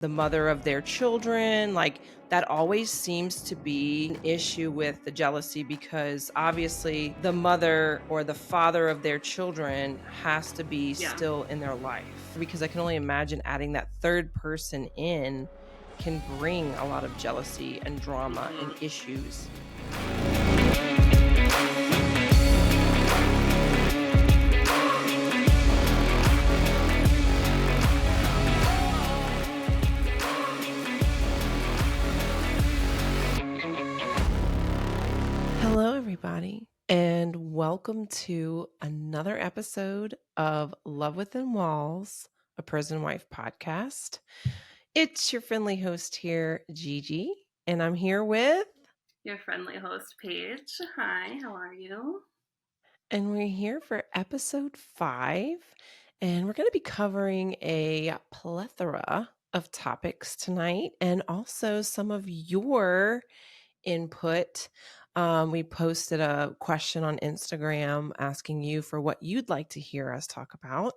the mother of their children. Like, that always seems to be an issue with the jealousy, because obviously the mother or the father of their children has to be Yeah. still in their life, because I can only imagine adding that third person in can bring a lot of jealousy and drama and issues. Hello, everybody, and welcome to another episode of Love Within Walls, a Prison Wife podcast. It's your friendly host here, Gigi, and I'm here with... Your friendly host, Paige. Hi, how are you? And we're here for episode 5, and we're going to be covering a plethora of topics tonight, and also some of your input. We posted a question on Instagram asking you for what you'd like to hear us talk about.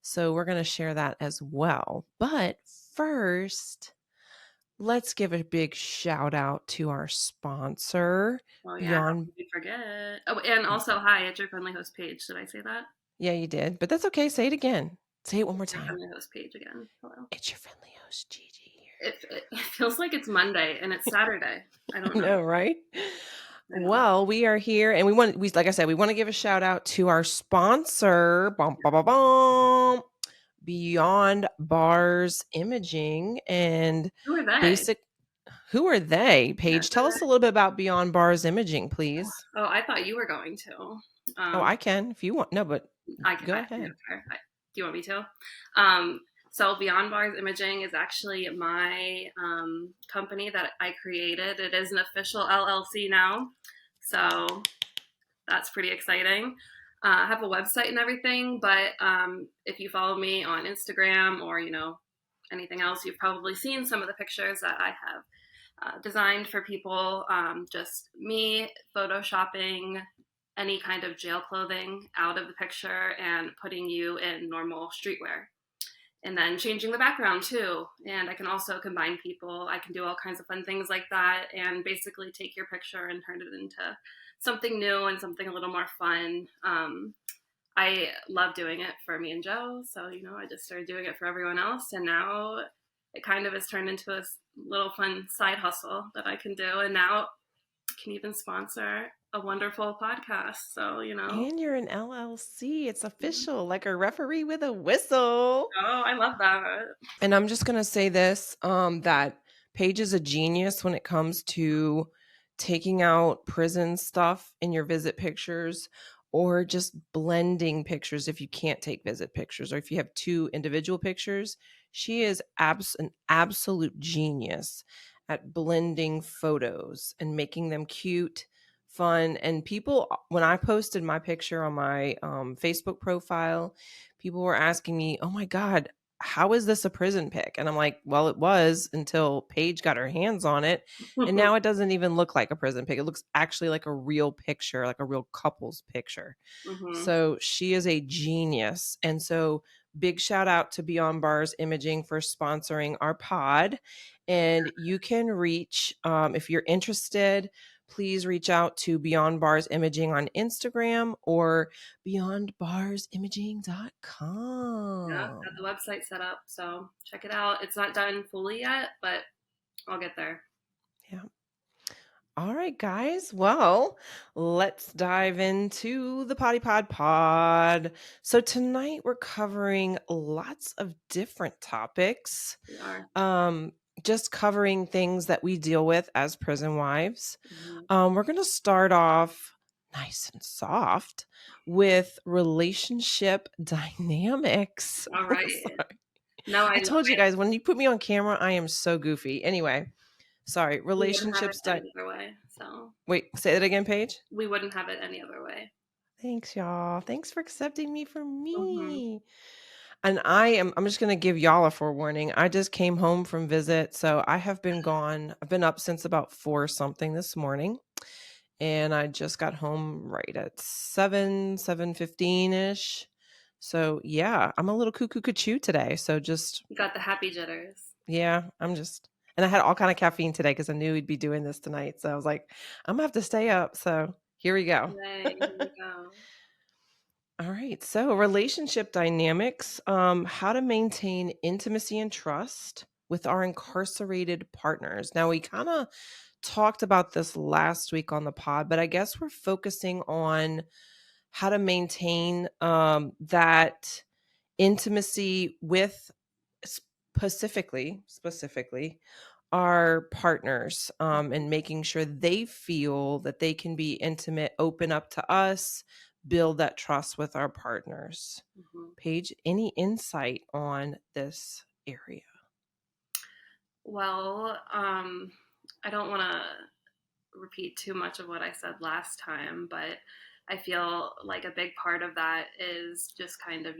So we're going to share that as well. But first, let's give a big shout out to our sponsor, Oh yeah, how Beyond... could we forget? Oh, and also, hi, it's your friendly host, Paige. Did I say that? Yeah, you did, but that's okay. Say it again. Say it one more Your time. friendly host, Paige again. Hello. It's your friendly host, Gigi here. It feels like it's Monday and it's Saturday. I don't know. No, right? I know. Well, we are here, and like I said, we want to give a shout out to our sponsor, Beyond Bars Imaging, and Who are they? who are they? Yeah, Paige, tell us a little bit about Beyond Bars Imaging, please. oh, I thought you were going to. Oh, I can if you want. No, but I can. go I ahead. don't care. Do you want me to? So Beyond Bars Imaging is actually my company that I created. It is an official LLC now, so that's pretty exciting. I have a website and everything, but if you follow me on Instagram or anything else, you've probably seen some of the pictures that I have designed for people. Just me photoshopping any kind of jail clothing out of the picture and putting you in normal streetwear. And then changing the background too. And I can also combine people. I can do all kinds of fun things like that and basically take your picture and turn it into something new and something a little more fun. I love doing it for me and Joe. So, I just started doing it for everyone else. And now it kind of has turned into a little fun side hustle that I can do. And now can even sponsor a wonderful podcast. So, And you're an LLC. It's official, like a referee with a whistle. Oh, I love that. And I'm just going to say this, that Paige is a genius when it comes to taking out prison stuff in your visit pictures, or just blending pictures if you can't take visit pictures, or if you have 2 individual pictures. She is an absolute genius at blending photos and making them cute, fun. And people, when I posted my picture on my Facebook profile, people were asking me, oh my God, how is this a prison pic? And I'm like, well, it was until Paige got her hands on it. And now it doesn't even look like a prison pic. It looks actually like a real picture, like a real couple's picture. Mm-hmm. So she is a genius. And so big shout out to Beyond Bars Imaging for sponsoring our pod. And you can reach, if you're interested, please reach out to Beyond Bars Imaging on Instagram or beyondbarsimaging.com. Yeah, got the website set up, so check it out. It's not done fully yet, but I'll get there. Yeah. All right, guys. Well, let's dive into the Potty Pod. So tonight we're covering lots of different topics. We are. Just covering things that we deal with as prison wives. Mm-hmm. We're going to start off nice and soft with relationship dynamics. All right. No, I told you guys, when you put me on camera, I am so goofy. Anyway, sorry. Relationships. Any other way. So wait, say that again, Paige. We wouldn't have it any other way. Thanks, y'all. Thanks for accepting me for me. Mm-hmm. And I'm just going to give y'all a forewarning. I just came home from visit, so I have been gone. I've been up since about 4 something this morning, and I just got home right at 7:15-ish. So yeah, I'm a little cuckoo today. So just... You got the happy jitters. Yeah, and I had all kind of caffeine today because I knew we'd be doing this tonight. So I was like, I'm gonna have to stay up. So here we go. Yay, here we go. All right. So relationship dynamics, how to maintain intimacy and trust with our incarcerated partners. Now we kind of talked about this last week on the pod, but I guess we're focusing on how to maintain that intimacy with specifically our partners, and making sure they feel that they can be intimate, open up to us, build that trust with our partners. Mhm. Paige, any insight on this area? Well, I don't want to repeat too much of what I said last time, but I feel like a big part of that is just kind of,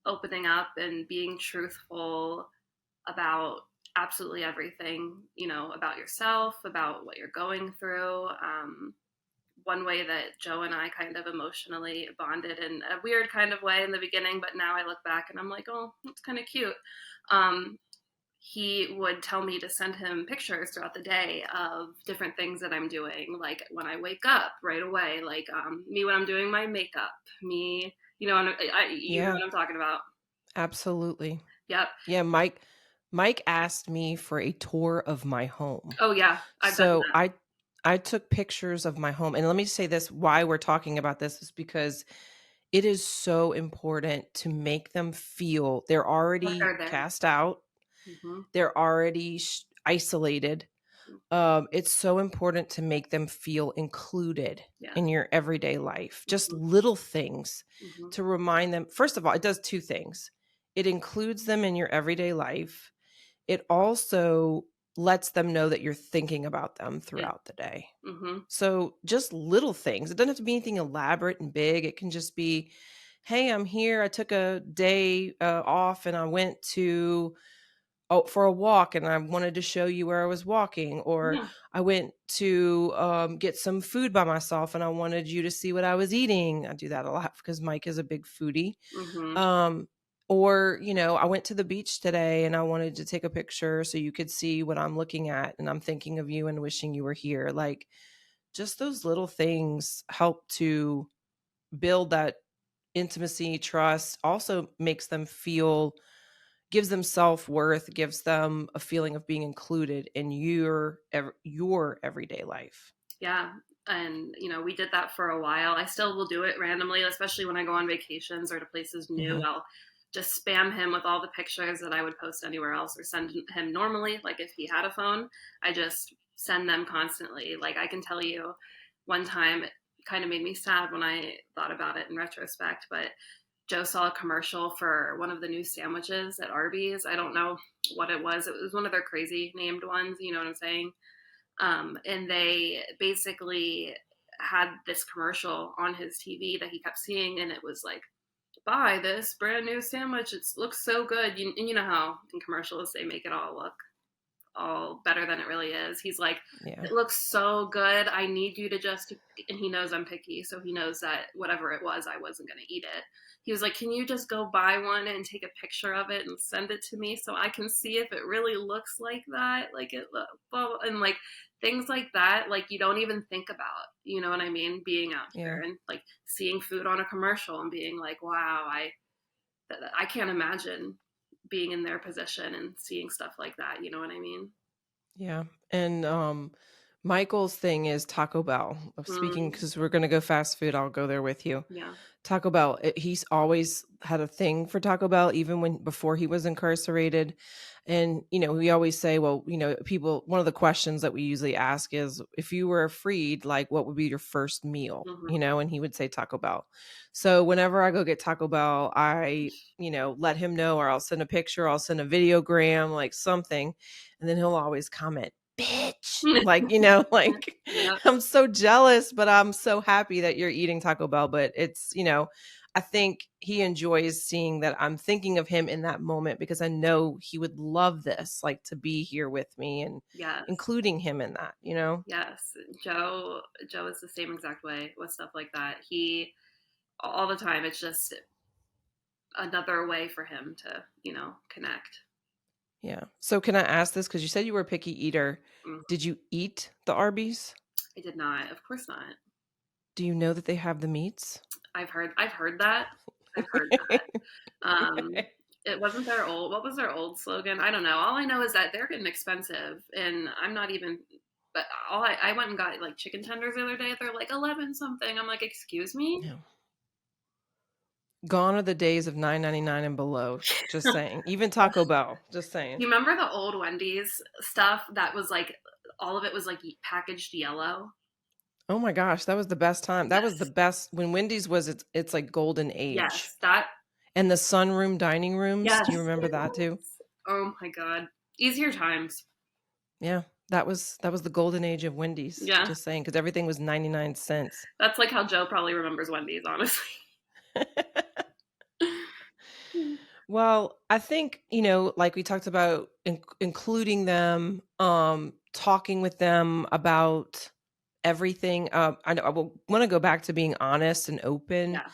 opening up and being truthful about absolutely everything, about yourself, about what you're going through. One way that Joe and I kind of emotionally bonded in a weird kind of way in the beginning, but now I look back and I'm like, oh, that's kind of cute. Um, he would tell me to send him pictures throughout the day of different things that I'm doing, like when I wake up right away, like me when I'm doing my makeup, me, you know Yeah, what I'm talking about. absolutely. Yep. Yeah, Mike asked me for a tour of my home. Oh yeah, I've done So that. I took pictures of my home. And let me say this, why we're talking about this is because it is so important to make them feel they're That already they're there. cast out, Hmm. they're already isolated. It's so important to make them feel included Yeah. in your everyday life. Just Hmm. little things Hmm. to remind them. First of all, it does two things. It includes them in your everyday life. It also lets them know that you're thinking about them Yeah. throughout the day. Hmm. So just little things. It doesn't have to be anything elaborate and big. It can just be, hey, I'm here. I took a day off and I went to for a walk and I wanted to show you where I was walking, or Yeah. I went to get some food by myself and I wanted you to see what I was eating. I do that a lot because Mike is a big foodie. Hmm. Um, or, I went to the beach today and I wanted to take a picture so you could see what I'm looking at and I'm thinking of you and wishing you were here. Like just those little things help to build that intimacy, trust, also makes them feel, gives them self-worth, gives them a feeling of being included in your everyday life. Yeah. And, we did that for a while. I still will do it randomly, especially when I go on vacations or to places new. Mhm. I'll just spam him with all the pictures that I would post anywhere else or send him normally. Like if he had a phone, I just send them constantly. Like I can tell you one time, it kind of made me sad when I thought about it in retrospect, but Joe saw a commercial for one of the new sandwiches at Arby's. I don't know what it was. It was one of their crazy named ones. You know what I'm saying? And they basically had this commercial on his TV that he kept seeing, and it was like, buy this brand new sandwich. It looks so good. And you know how in commercials they make it all look all better than it really is. He's like, Yeah. it looks so good. I need you to just, and he knows I'm picky, so he knows that whatever it was, I wasn't going to eat it. He was like, can you just go buy one and take a picture of it and send it to me so I can see if it really looks like that? Like it, and like things like that, like you don't even think about, you know what I mean? Being out Yeah. here and like seeing food on a commercial and being like, wow, I can't imagine being in their position and seeing stuff like that. You know what I mean? Yeah. And Michael's thing is Taco Bell. Speaking, Mm, because we're going to go fast food, I'll go there with you. yeah. Taco Bell, he's always had a thing for Taco Bell, even before he was incarcerated. And, we always say, well, people, one of the questions that we usually ask is, if you were freed, like, what would be your first meal? Hmm. And he would say Taco Bell. So whenever I go get Taco Bell, I, let him know, or I'll send a picture, I'll send a videogram, like something. And then he'll always comment, bitch, like, like, Yep. I'm so jealous, but I'm so happy that you're eating Taco Bell. But it's, I think he enjoys seeing that I'm thinking of him in that moment, because I know he would love this, like to be here with me and Yes. including him in that. Yes. Joe is the same exact way with stuff like that. He all the time. It's just another way for him to, connect. Yeah. So can I ask this? Because you said you were a picky eater. Mm, Did you eat the Arby's? I did not. Of course not. Do you know that they have the meats? I've heard that. I've heard that. It wasn't their old what was their old slogan? I don't know. All I know is that they're getting expensive and I'm not even but I went and got like chicken tenders the other day. They're like 11 something. I'm like, "Excuse me?" Yeah. Gone are the days of 9.99 and below. Just saying. Even Taco Bell. Just saying. You remember the old Wendy's stuff that was like all of it was like packaged yellow? Oh my gosh, that was the best time. That was the Yes. best when Wendy's was its like golden age. Yes. That And the sunroom dining rooms, do you yes. remember that too? Oh my god. Easier times. Yeah. That was the golden age of Wendy's. Yeah. Just saying, because everything was 99 cents. That's like how Joe probably remembers Wendy's, honestly. Well, I think, like we talked about including them, talking with them about everything. I know I want to go back to being honest and open. Yeah,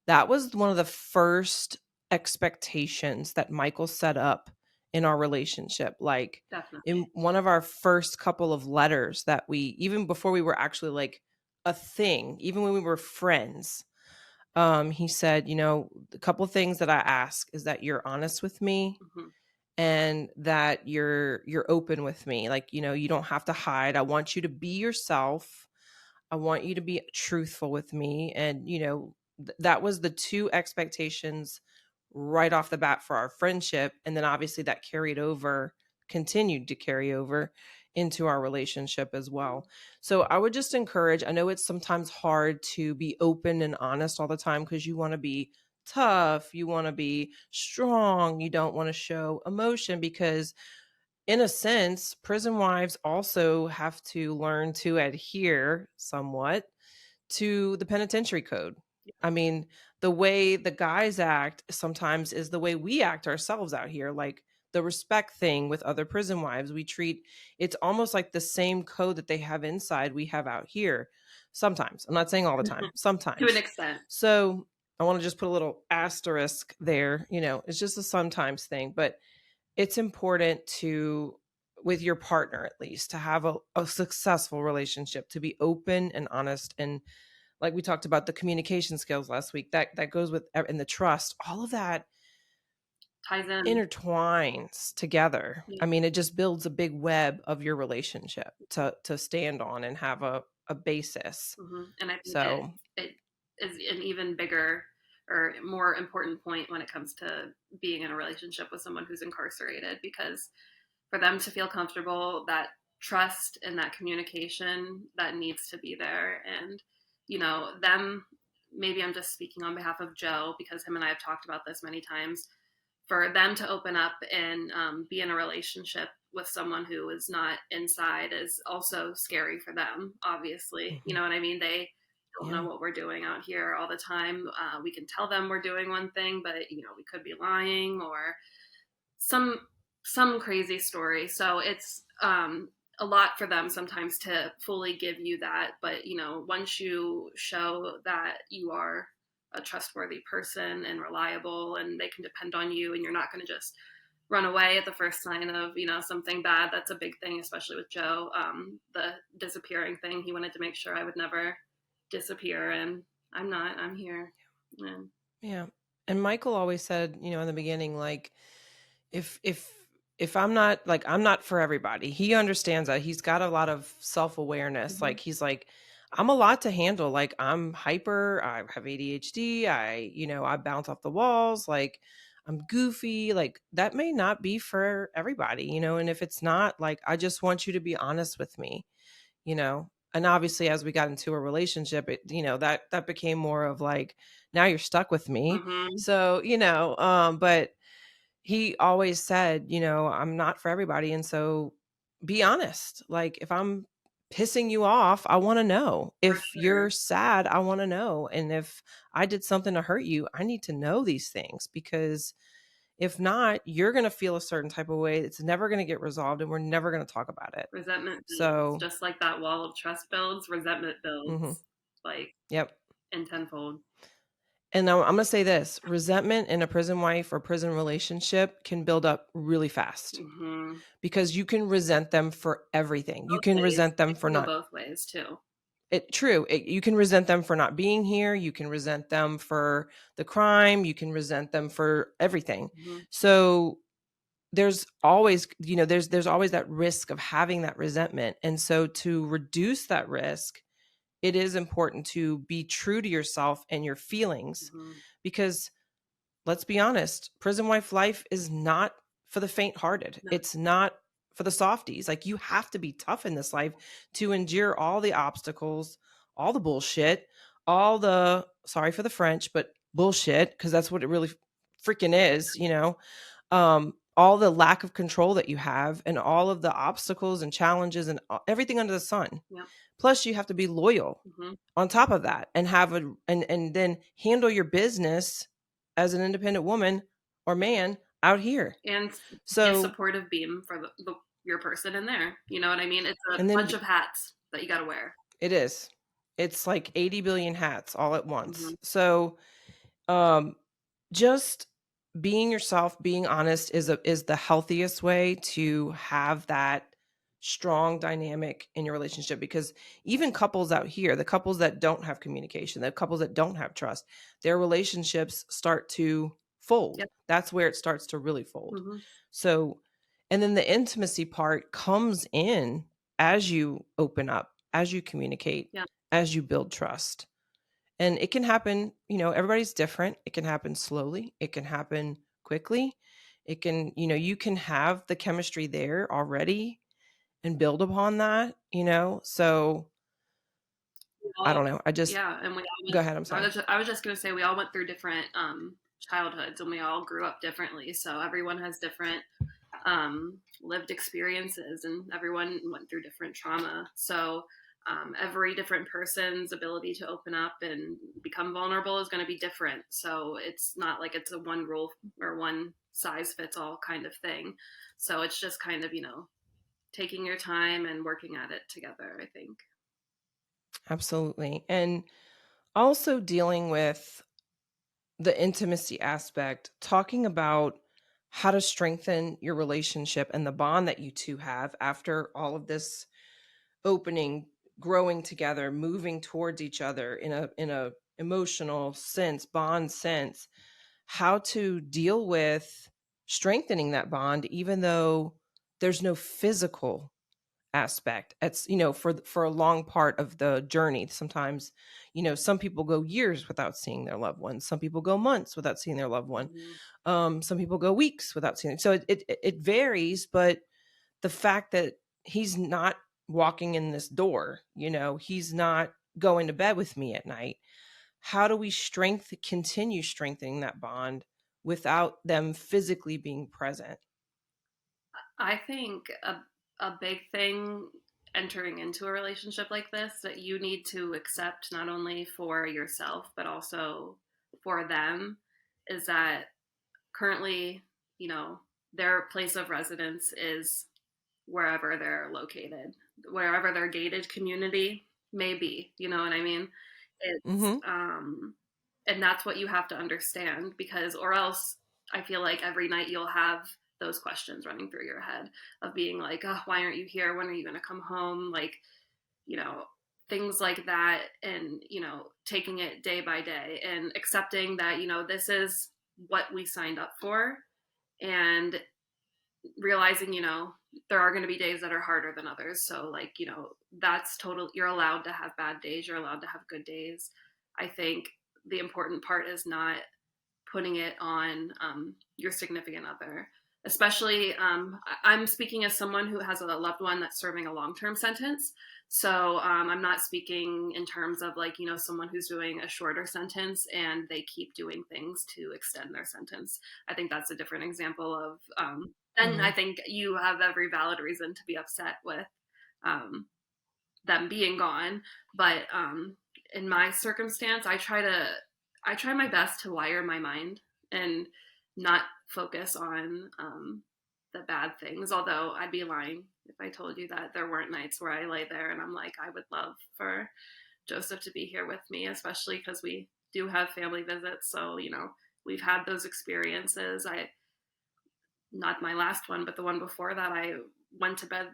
That was one of the first expectations that Michael set up in our relationship. Like in definitely. one of our first couple of letters that even before we were actually like a thing, even when we were friends, he said, a couple of things that I ask is that you're honest with me Mhm. and that you're open with me. Like, you don't have to hide. I want you to be yourself. I want you to be truthful with me. And, that was the two expectations right off the bat for our friendship. And then obviously that continued to carry over into our relationship as well. So I would just encourage, I know it's sometimes hard to be open and honest all the time because you want to be tough, you want to be strong, you don't want to show emotion because in a sense, prison wives also have to learn to adhere somewhat to the penitentiary code. I mean, the way the guys act sometimes is the way we act ourselves out here. Like the respect thing with other prison wives, it's almost like the same code that they have inside, we have out here. Sometimes, I'm not saying all the time, To an sometimes. extent. So I want to just put a little asterisk there. It's just a sometimes thing, but it's important with your partner at least, to have a successful relationship, to be open and honest. And like we talked about the communication skills last week, that goes with, and the trust, all of that Ties in. intertwines together. Yeah. I mean, it just builds a big web of your relationship to stand on and have a basis. And I think So it is an even bigger or more important point when it comes to being in a relationship with someone who's incarcerated because for them to feel comfortable, that trust and that communication that needs to be there. And, them, maybe I'm just speaking on behalf of Joe because him and I have talked about this many times. For them to open up and be in a relationship with someone who is not inside is also scary for them, obviously. You mhm, know what I mean? They don't know yeah, what we're doing out here all the time. We can tell them we're doing one thing, but, we could be lying or some some crazy story. So it's a lot for them sometimes to fully give you that. But once you show that you are a trustworthy person and reliable, and they can depend on you, and you're not going to just run away at the first sign of something bad. That's a big thing, especially with Joe. The disappearing thing. He wanted to make sure I would never disappear, and I'm not. I'm here. And yeah. And Michael always said, in the beginning, like, if I'm not for everybody. He understands that. He's got a lot of self-awareness. mhm, Like he's like, I'm a lot to handle. Like I'm hyper, I have ADHD, I bounce off the walls, like I'm goofy. Like that may not be for everybody. And if it's not, like I just want you to be honest with me. And obviously as we got into a relationship, that became more of like, now you're stuck with me. mhm, So, but he always said, I'm not for everybody. And so be honest. Like if I'm pissing you off, I want to know. for If sure. you're sad, I want to know. And if I did something to hurt you, I need to know these things because if not, you're going to feel a certain type of way. It's never going to get resolved and we're never going to talk about it. Resentment builds. So, Just like that wall of trust builds, resentment mhm, builds like yep. in tenfold. And now I'm going to say this, resentment in a prison wife or prison relationship can build up really fast Mm-hmm. because you can resent them for everything. You Both can ways. resent them It for can go not both ways too. you can resent them for not being here. You can resent them for the crime. You can resent them for everything. Mm-hmm. So there's always, there's always that risk of having that resentment. And so to reduce that risk, it is important to be true to yourself and your feelings Mm-hmm. because let's be honest, prison wife life is not for the faint hearted. No. It's not for the softies. Like you have to be tough in this life to endure all the obstacles, all the bullshit, all the, sorry for the French, but bullshit, because that's what it really freaking is, all the lack of control that you have and all of the obstacles and challenges and everything under the sun. Yeah. Plus you have to be loyal Mm-hmm. on top of that and have and then handle your business as an independent woman or man out here. And be a So, supportive beam for your person in there. You know what I mean? It's a and then bunch of hats that you got to wear. it is. It's like 80 billion hats all at Mm-hmm. once. So, um just being yourself, being honest is the healthiest way to have that strong dynamic in your relationship because even couples out here, the couples that don't have communication, the couples that don't have trust, their relationships start to fold. Yep. That's where it starts to really fold. Mm-hmm. So, and then the intimacy part comes in as you open up, as you communicate, Yeah. as you build trust. And it can happen, everybody's different. It can happen slowly. It can happen quickly. It can, you can have the chemistry there already and build upon that, So I All, don't know. I just yeah, and we all go went. ahead. I'm sorry. I was just gonna say we all went through different childhoods, and we all grew up differently. So everyone has different lived experiences, and everyone went through different trauma. So every different person's ability to open up and become vulnerable is going to be different. So it's not like it's a one rule or one size fits all kind of thing. So it's just kind of taking your time and working at it together, I think. Absolutely. And also dealing with the intimacy aspect, talking about how to strengthen your relationship and the bond that you two have after all of this opening, growing together, moving towards each other in a emotional sense, bond sense, how to deal with strengthening that bond even though there's no physical aspect. It's, for a long part of the journey. Sometimes, some people go years without seeing their loved one. Some people go months without seeing their loved one. Mm-hmm. Some people go weeks without seeing it. So it varies, but the fact that he's not walking in this door, he's not going to bed with me at night. How do we continue strengthening that bond without them physically being present? I think a big thing entering into a relationship like this that you need to accept not only for yourself but also for them is that currently, you know, their place of residence is wherever they're located, wherever their gated community may be. You know what I mean? It's Mm-hmm. and that's what you have to understand because, or else, I feel like every night you'll have those questions running through your head of being like, oh, why aren't you here? When are you going to come home? Like, you know, things like that, and taking it day by day and accepting that this is what we signed up for, and realizing there are going to be days that are harder than others. So like that's total, you're allowed to have bad days, you're allowed to have good days. I think the important part is not putting it on your significant other, especially I'm speaking as someone who has a loved one that's serving a long-term sentence. So I'm not speaking in terms of like someone who's doing a shorter sentence and they keep doing things to extend their sentence. I think that's a different example of then I Mm-hmm. think you have every valid reason to be upset with um, them being gone. But in my circumstance, I try my best to wire my mind and not focus on the bad things. Although I'd be lying if I told you that there weren't nights where I lay there and I'm like, I would love for Joseph to be here with me, especially because we do have family visits, so we've had those experiences. I Not my last one, but the one before that, I went to bed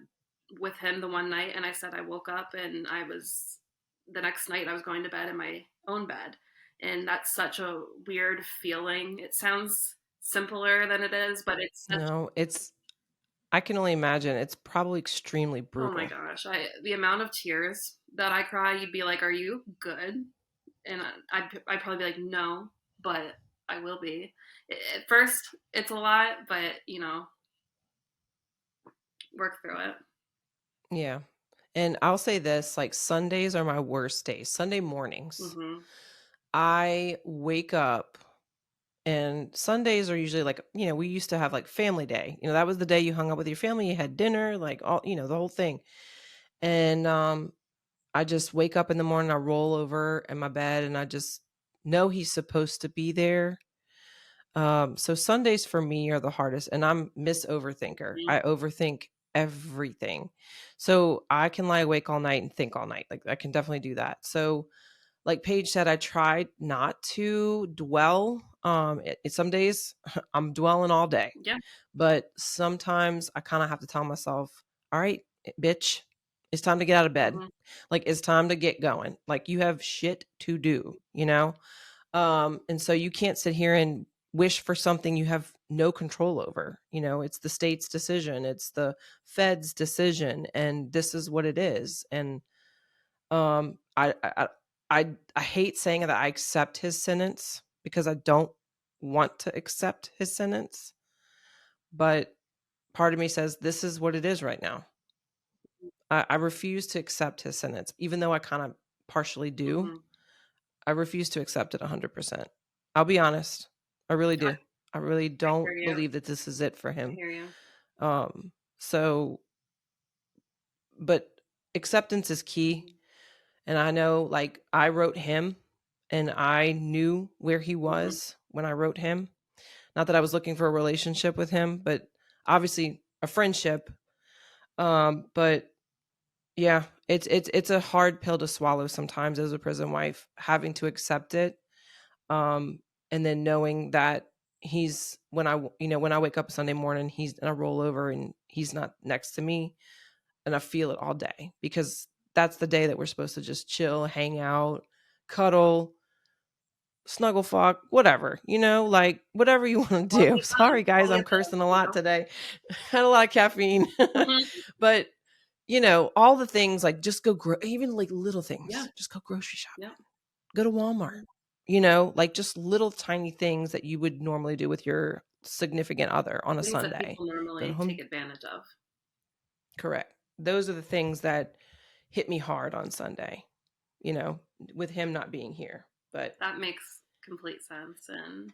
with him the one night, and I said I woke up and the next night I was going to bed in my own bed. And that's such a weird feeling. It sounds simpler than it is, but it's such, No, I can only imagine. It's probably extremely oh my brutal. gosh, the amount of tears that I cry, you'd be like, "Are you good?" And I'd probably be like, "No," but I will be. At first, it's a lot, but work through it. Yeah. And I'll say this, like Sundays are my worst days. Sunday mornings. Hmm. I wake up and Sundays are usually like, we used to have like family day. That was the day you hung out with your family, you had dinner, like all, the whole thing. And I just wake up in the morning, I roll over in my bed and I just know he's supposed to be there. So Sundays for me are the hardest, and I'm Miss Overthinker. I overthink everything. So I can lie awake all night and think all night. Like I can definitely do that. So like Paige said, I tried not to dwell. Some days I'm dwelling all day, Yeah. but sometimes I kind of have to tell myself, all right, bitch, it's time to get out of bed. Hmm. Like it's time to get going. Like you have shit to do, and so you can't sit here and wish for something you have no control over. It's the state's decision, it's the Fed's decision, and this is what it is. And I hate saying that I accept his sentence because I don't want to accept his sentence, but part of me says this is what it is right now. I refuse to accept his sentence, even though I kind of partially do. Hmm. I refuse to accept it 100%. I'll be honest. I really I, do. I really I don't hear you. believe that this is it for I him. hear you. So, but acceptance is key. Hmm. And I know, like, I wrote him and I knew where he Hmm. was when I wrote him. Not that I was looking for a relationship with him, but obviously a friendship. But yeah, it's a hard pill to swallow sometimes as a prison wife, having to accept it. And then knowing that he's when I wake up Sunday morning, he's and I roll over and he's not next to me, and I feel it all day because that's the day that we're supposed to just chill, hang out, cuddle, snuggle fuck, whatever, like whatever you want to do. Quality Sorry time. guys, I'm Quality cursing a lot time. today. Had a lot of caffeine. Hmm. But all the things, like just go even like little Yeah. things, just go grocery shopping, Yeah. go to Walmart, like just little tiny things that you would normally do with your significant other on a Things that Sunday. people Go to normally take home. advantage of. Correct. Those are the things that hit me hard on Sunday, you know, with him not being here. But That makes complete sense. And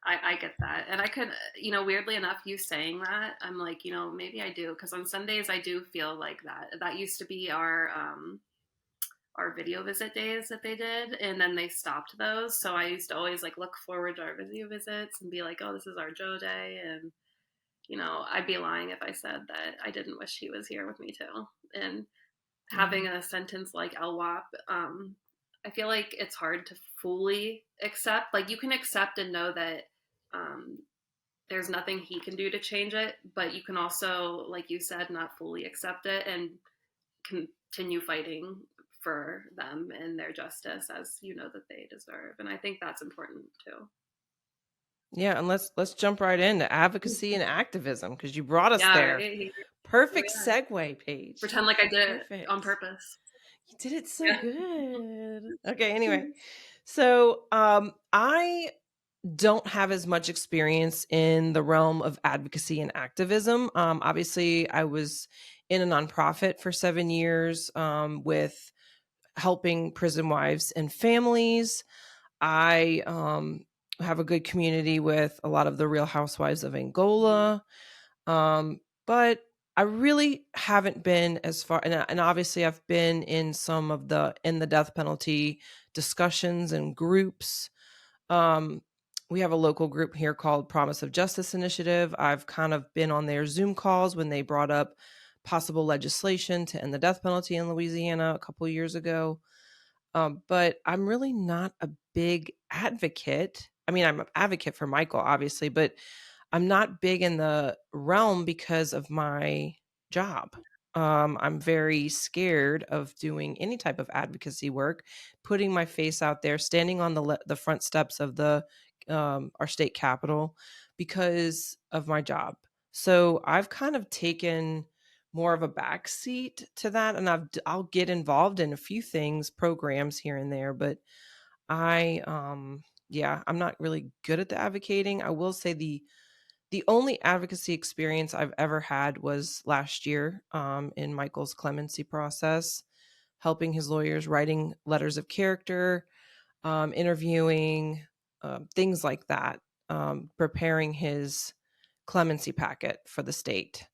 I get that. And I could, weirdly enough, you saying that, I'm like, maybe I do. Because on Sundays, I do feel like that. That used to be our video visit days that they did, and then they stopped those. So I used to always like look forward to our video visits and be like, oh, this is our Joe day. And I'd be lying if I said that I didn't wish he was here with me too. And yeah. having a sentence like LWAP, I feel like it's hard to fully accept. Like you can accept and know that um, there's nothing he can do to change it, but you can also, like you said, not fully accept it and continue fighting for them and their justice as you know that they deserve. And I think that's important too. Yeah, and let's jump right into advocacy and activism because you brought us Yeah, there. right. Here we Perfect are. segue, Paige. Pretend like I did it on Perfect. purpose. You did it so Yeah. good. Okay, anyway. So, I don't have as much experience in the realm of advocacy and activism. Obviously, I was in a nonprofit for 7 years with helping prison wives and families. I have a good community with a lot of the Real Housewives of Mhm. Angola. But I really haven't been as far, and obviously I've been in some of in the death penalty discussions and groups. Um, we have a local group here called Promise of Justice Initiative. I've kind of been on their Zoom calls when they brought up possible legislation to end the death penalty in Louisiana a couple years ago. But I'm really not a big advocate. I mean, I'm an advocate for Michael, obviously, but I'm not big in the realm because of my job. I'm very scared of doing any type of advocacy work, putting my face out there, standing on the front steps of the our state capitol because of my job. So I've kind of taken more of a back seat to that, and I'll get involved in a few things, programs here and there, but I yeah, I'm not really good at the advocating. I will say the only advocacy experience I've ever had was last year in Michael's clemency process, helping his lawyers, writing letters of character, interviewing, things like that, preparing his clemency packet for the state.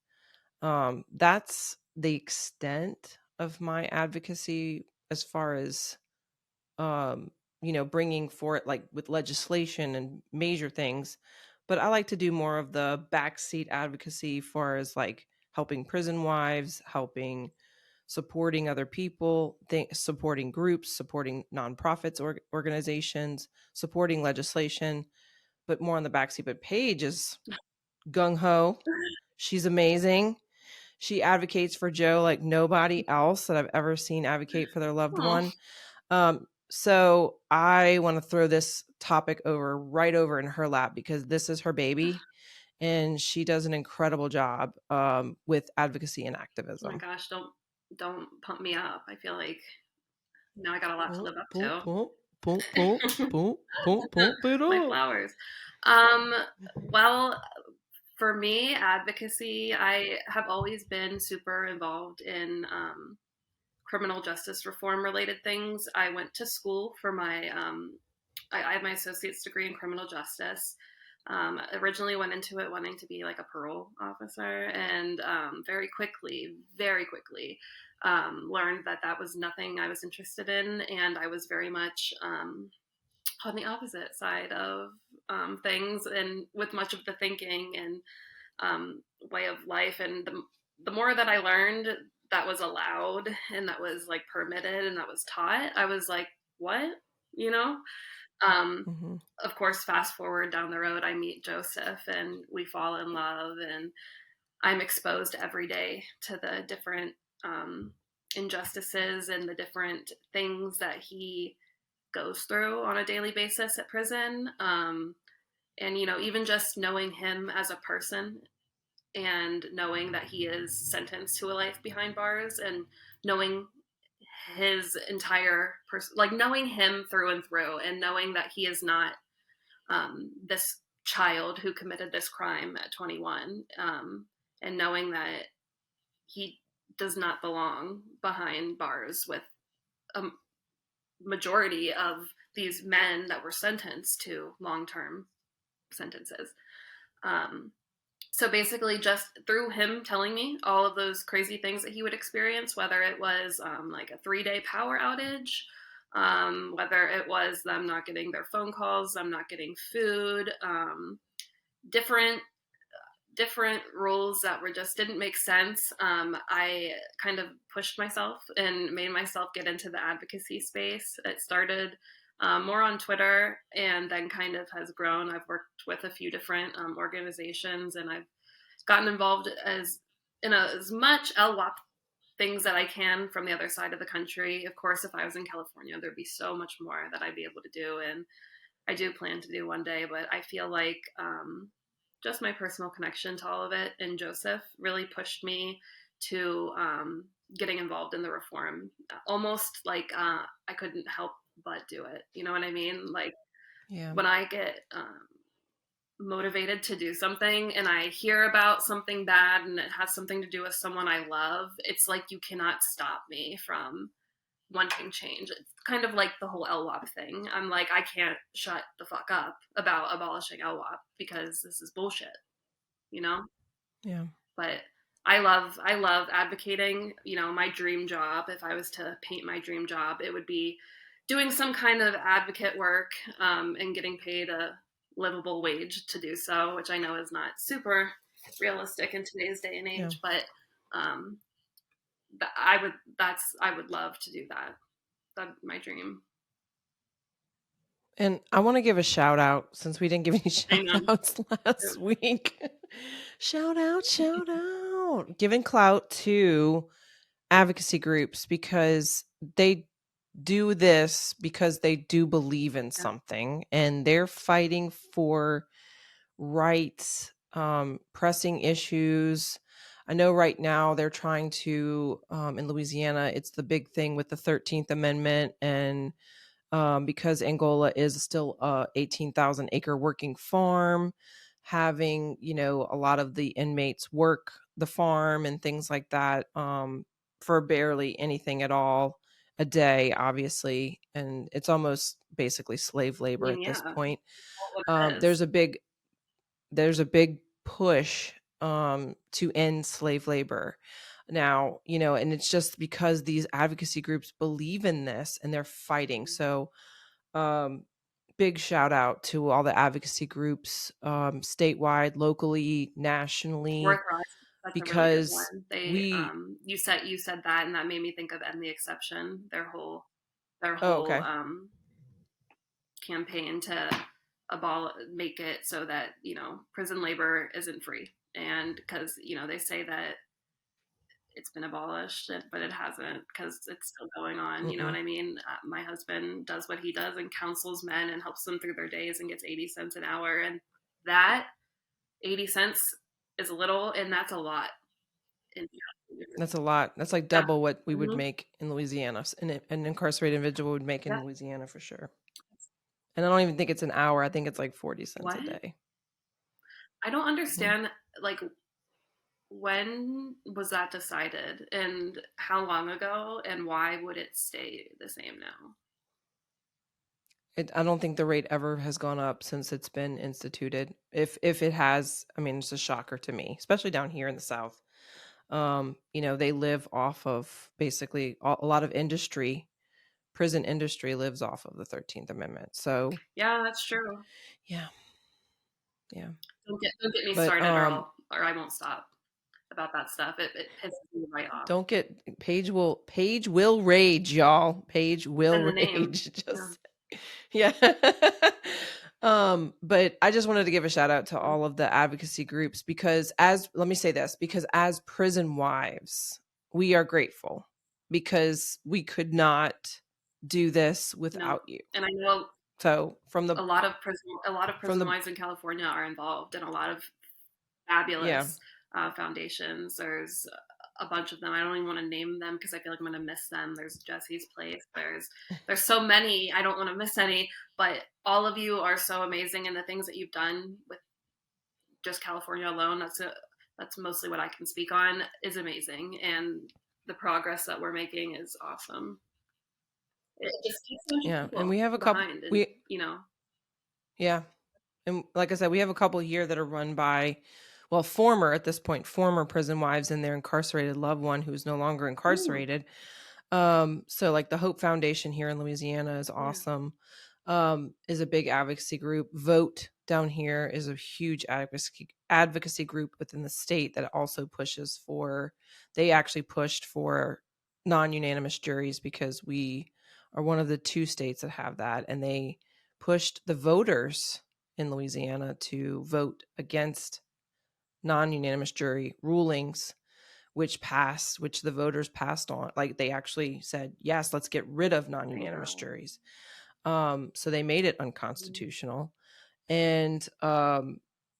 That's the extent of my advocacy as far as bringing for it, like with legislation and major things. But I like to do more of the backseat advocacy, far as like helping prison wives, helping supporting other people, supporting groups, supporting nonprofits, organizations, supporting legislation, but more on the backseat. But Paige is gung ho. She's amazing. She advocates for Joe like nobody else that I've ever seen advocate for their loved Oh one. So I want to throw this topic right over in her lap because this is her baby and she does an incredible job with advocacy and my activism. gosh, don't pump me up. I feel like now I got a lot to Pump, live up pump, to. pump, pump, pump, pump, pump, pump it My up. flowers. Um, well, for me, advocacy, I have always been super involved in criminal justice reform related things. I went to school for I have my associate's degree in criminal justice. Originally went into it wanting to be like a parole officer, and very quickly, learned that that was nothing I was interested in, and I was very much on the opposite side of things, and with much of the thinking and way of life. And the more that I learned that was allowed and that was like permitted and that was taught, I was like, what? You know? Um, Mm-hmm. of course, fast forward down the road, I meet Joseph and we fall in love, and I'm exposed every day to the different injustices and the different things that he goes through on a daily basis at prison. And, even just knowing him as a person and knowing that he is sentenced to a life behind bars, and knowing his entire person, like knowing him through and through, and knowing that he is not this child who committed this crime at 21, and knowing that he does not belong behind bars with a majority of these men that were sentenced to long-term sentences. Um, so basically, just through him telling me all of those crazy things that he would experience, whether it was like a 3-day power outage, whether it was them not getting their phone calls, them not getting food, different rules that were just didn't make sense. I kind of pushed myself and made myself get into the advocacy space. It started more on Twitter, and then kind of has grown. I've worked with a few different organizations, and I've gotten involved as much LWAP things that I can from the other side of the country. Of course, if I was in California, there'd be so much more that I'd be able to do, and I do plan to do one day. But I feel like just my personal connection to all of it and Joseph really pushed me to getting involved in the reform. Almost like I couldn't help but do it. You know what I mean? Like Yeah. when I get motivated to do something and I hear about something bad and it has something to do with someone I love, it's like you cannot stop me from wanting change. It's kind of like the whole LWAP thing. I'm like, I can't shut the fuck up about abolishing LWAP because this is bullshit, you know? Yeah. But I love advocating. My dream job, if I was to paint my dream job, it would be doing some kind of advocate work, and getting paid a livable wage to do so, which I know is not super realistic in today's day and Yeah. age, but um, I would love to do that. That's my dream. And I want to give a shout out since we didn't give any I shout know. outs last week. Shout out. Giving clout to advocacy groups because they do this because they do believe in Yeah. something and they're fighting for rights, pressing issues. I know right now they're trying to, in Louisiana, it's the big thing with the 13th Amendment. And because Angola is still a 18,000 acre working farm, having, a lot of the inmates work the farm and things like that for barely anything at all a day, obviously. And it's almost basically slave I labor mean, at this yeah, point. what it um, is. there's a big there's a big push to end slave labor now, and it's just because these advocacy groups believe in this and they're fighting. So um, big shout out to all the advocacy groups, statewide, locally, nationally, Work Rise, that's a really good because one. They we you said that, and that made me think of End the Exception. Their oh, whole okay. campaign to make it so that prison labor isn't free, and because they say that it's been abolished, but it hasn't because it's still going on. You know what Mm-mm. I mean? My husband does what he does and counsels men and helps them through their days and gets 80 cents an hour, and that 80 cents is little, and that's a lot. In, That's a lot. That's like yeah. double what we would Hmm. make in Louisiana. An incarcerated individual would make in Yeah. Louisiana for sure. And I don't even think it's an hour. I think it's like 40 cents What? a day. I don't Mhm. understand. Like, when was that decided, and how long ago, and why would it stay the same now? I don't think the rate ever has gone up since it's been instituted. If it has, I mean, it's a shocker to me, especially down here in the South. They live off of basically a lot of industry, prison industry lives off of the 13th Amendment. So Yeah, that's true. yeah, yeah. Don't get me But started, or I won't stop about that stuff. It pisses me right off. don't get Paige will rage, y'all. Paige It's in will the name. rage. Yeah. Just yeah. But I just wanted to give a shout out to Mhm. all of the advocacy groups because let me say this, because as prison wives, we are grateful because we could not do this No, without you. and I know So a lot of from prison the wives in California are involved, and a lot of yeah, fabulous foundations. There's a bunch of them. I don't even want to name them because I feel like I'm going to miss them. There's Jesse's Place. There's so many. I don't want to miss any, but all of you are so amazing, and the things that you've done with just California alone, that's mostly what I can speak on, is amazing, and the progress that we're making is awesome. It just keeps a bunch of yeah, and people we have a couple behind, and we yeah, and like I said, we have a couple here that are run by, well, former at this point, former prison wives and their incarcerated loved one who's no longer ooh, incarcerated. So like the Hope Foundation here in Louisiana is yeah, awesome. Is a big advocacy group. Vote down here is a huge advocacy group within the state that also pushes for. They actually pushed for non-unanimous juries because we are one of the two states that have that, and they pushed the voters in Louisiana to vote against non-unanimous jury rulings, which the voters passed on. Like they actually said, yes, let's get rid of there you non-unanimous go. juries. So they made it unconstitutional. And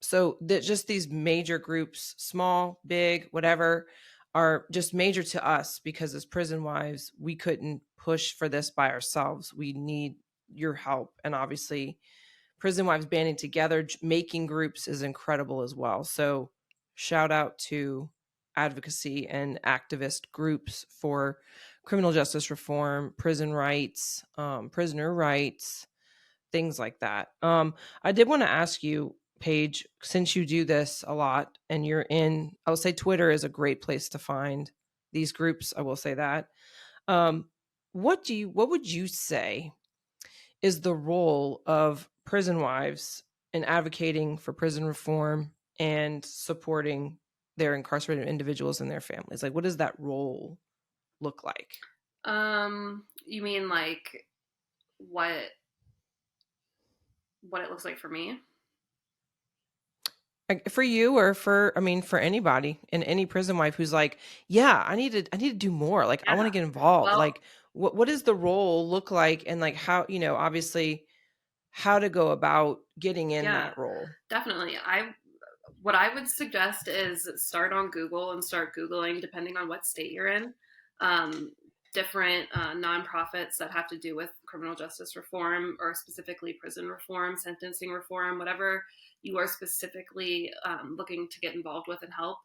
so that just these major groups, small, big, whatever, are just major to us because as prison wives, we couldn't push for this by ourselves. We need your help. And obviously, prison wives banding together, making groups is incredible as well. So shout out to advocacy and activist groups for criminal justice reform, prison rights, prisoner rights, things like that. I did want to ask you, Paige, since you do this a lot and I'll say Twitter is a great place to find these groups. I will say that. Um, what would you say is the role of prison wives in advocating for prison reform and supporting their incarcerated individuals and their families? Like, what does that role look like? You mean like what what it looks like for me? Like, for you or for, I mean, for anybody and any prison wife who's like, yeah, I need to do more. Like, I want Yeah. to get involved. Well, Like, what does the role look like? And like, how, obviously how to go about getting in yeah, that role. definitely. I What I would suggest is start on Google and start Googling, depending on what state you're in, um, different nonprofits that have to do with criminal justice reform or specifically prison reform, sentencing reform, whatever you are specifically looking to get involved with and help.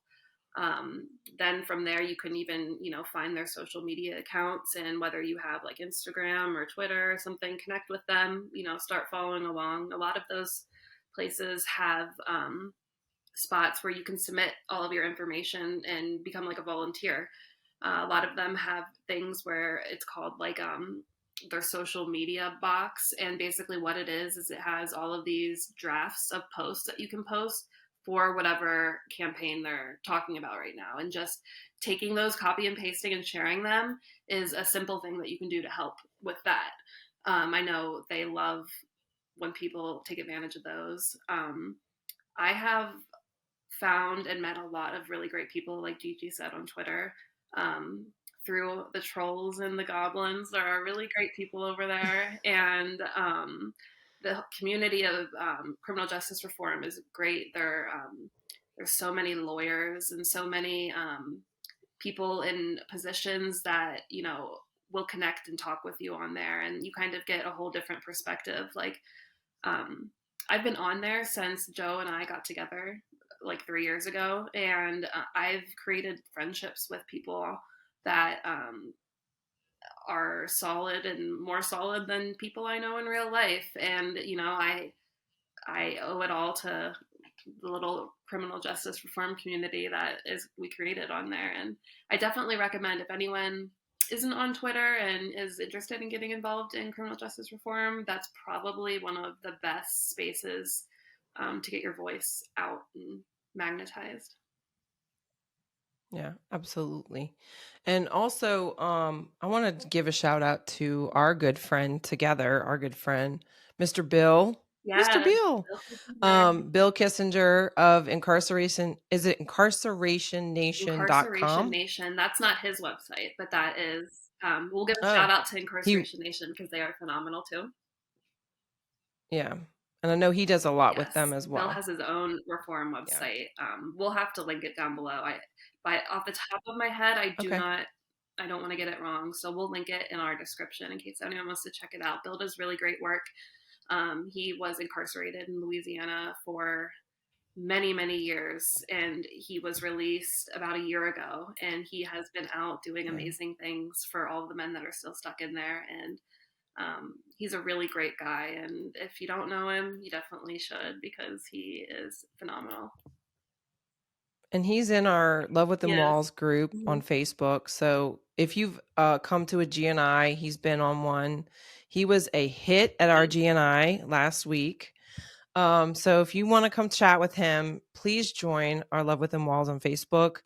Then from there, you can even, find their social media accounts, and whether you have like Instagram or Twitter or something, connect with them, start following along. A lot of those places have spots where you can submit all of your information and become like a volunteer. A lot of them have things where it's called like their social media box, and basically what it is it has all of these drafts of posts that you can post for whatever campaign they're talking about right now, and just taking those, copy and pasting and sharing them is a simple thing that you can do to help with that. I know they love when people take advantage of those. I have found and met a lot of really great people, like Gigi said on Twitter, um, through the trolls and the goblins. There are really great people over there, and the community of criminal justice reform is great. There's so many lawyers and so many people in positions that will connect and talk with you on there, and you kind of get a whole different perspective. Like um, I've been on there since Joe and I got together like 3 years ago, and I've created friendships with people that are solid and more solid than people I know in real life. And I owe it all to the little criminal justice reform community that is we created on there. And I definitely recommend, if anyone isn't on Twitter and is interested in getting involved in criminal justice reform, that's probably one of the best spaces to get your voice out and magnetized. Yeah, absolutely. And also, I want to give a shout out to our good friend together, our good friend, Mr. Bill. Mr. Yes. Bill. Bill Kissinger of incarceration. Is it Incarceration incarceration.com? Nation. That's not his website, but that is. We'll give a shout Oh, out to he, Incarceration Nation because they are phenomenal too. yeah. And I know he does a lot with them Yes, as Bill well. has his own reform Yeah. website. We'll have to link it down below. But off the top of my head, Okay. I don't want to get it wrong, so we'll link it in our description in case anyone wants to check it out. Bill does really great work. He was incarcerated in Louisiana for many, many years, and he was released about a year ago, and he has been out doing Yeah. amazing things for all the men that are still stuck in there. And he's a really great guy, and if you don't know him, you definitely should because he is phenomenal. And he's in our Love Within Yes. Walls group Mhm. on Facebook. So if you've come to a GNI, he's been on one. He was a hit at our GNI last week. So if you want to come chat with him, please join our Love Within Walls on Facebook.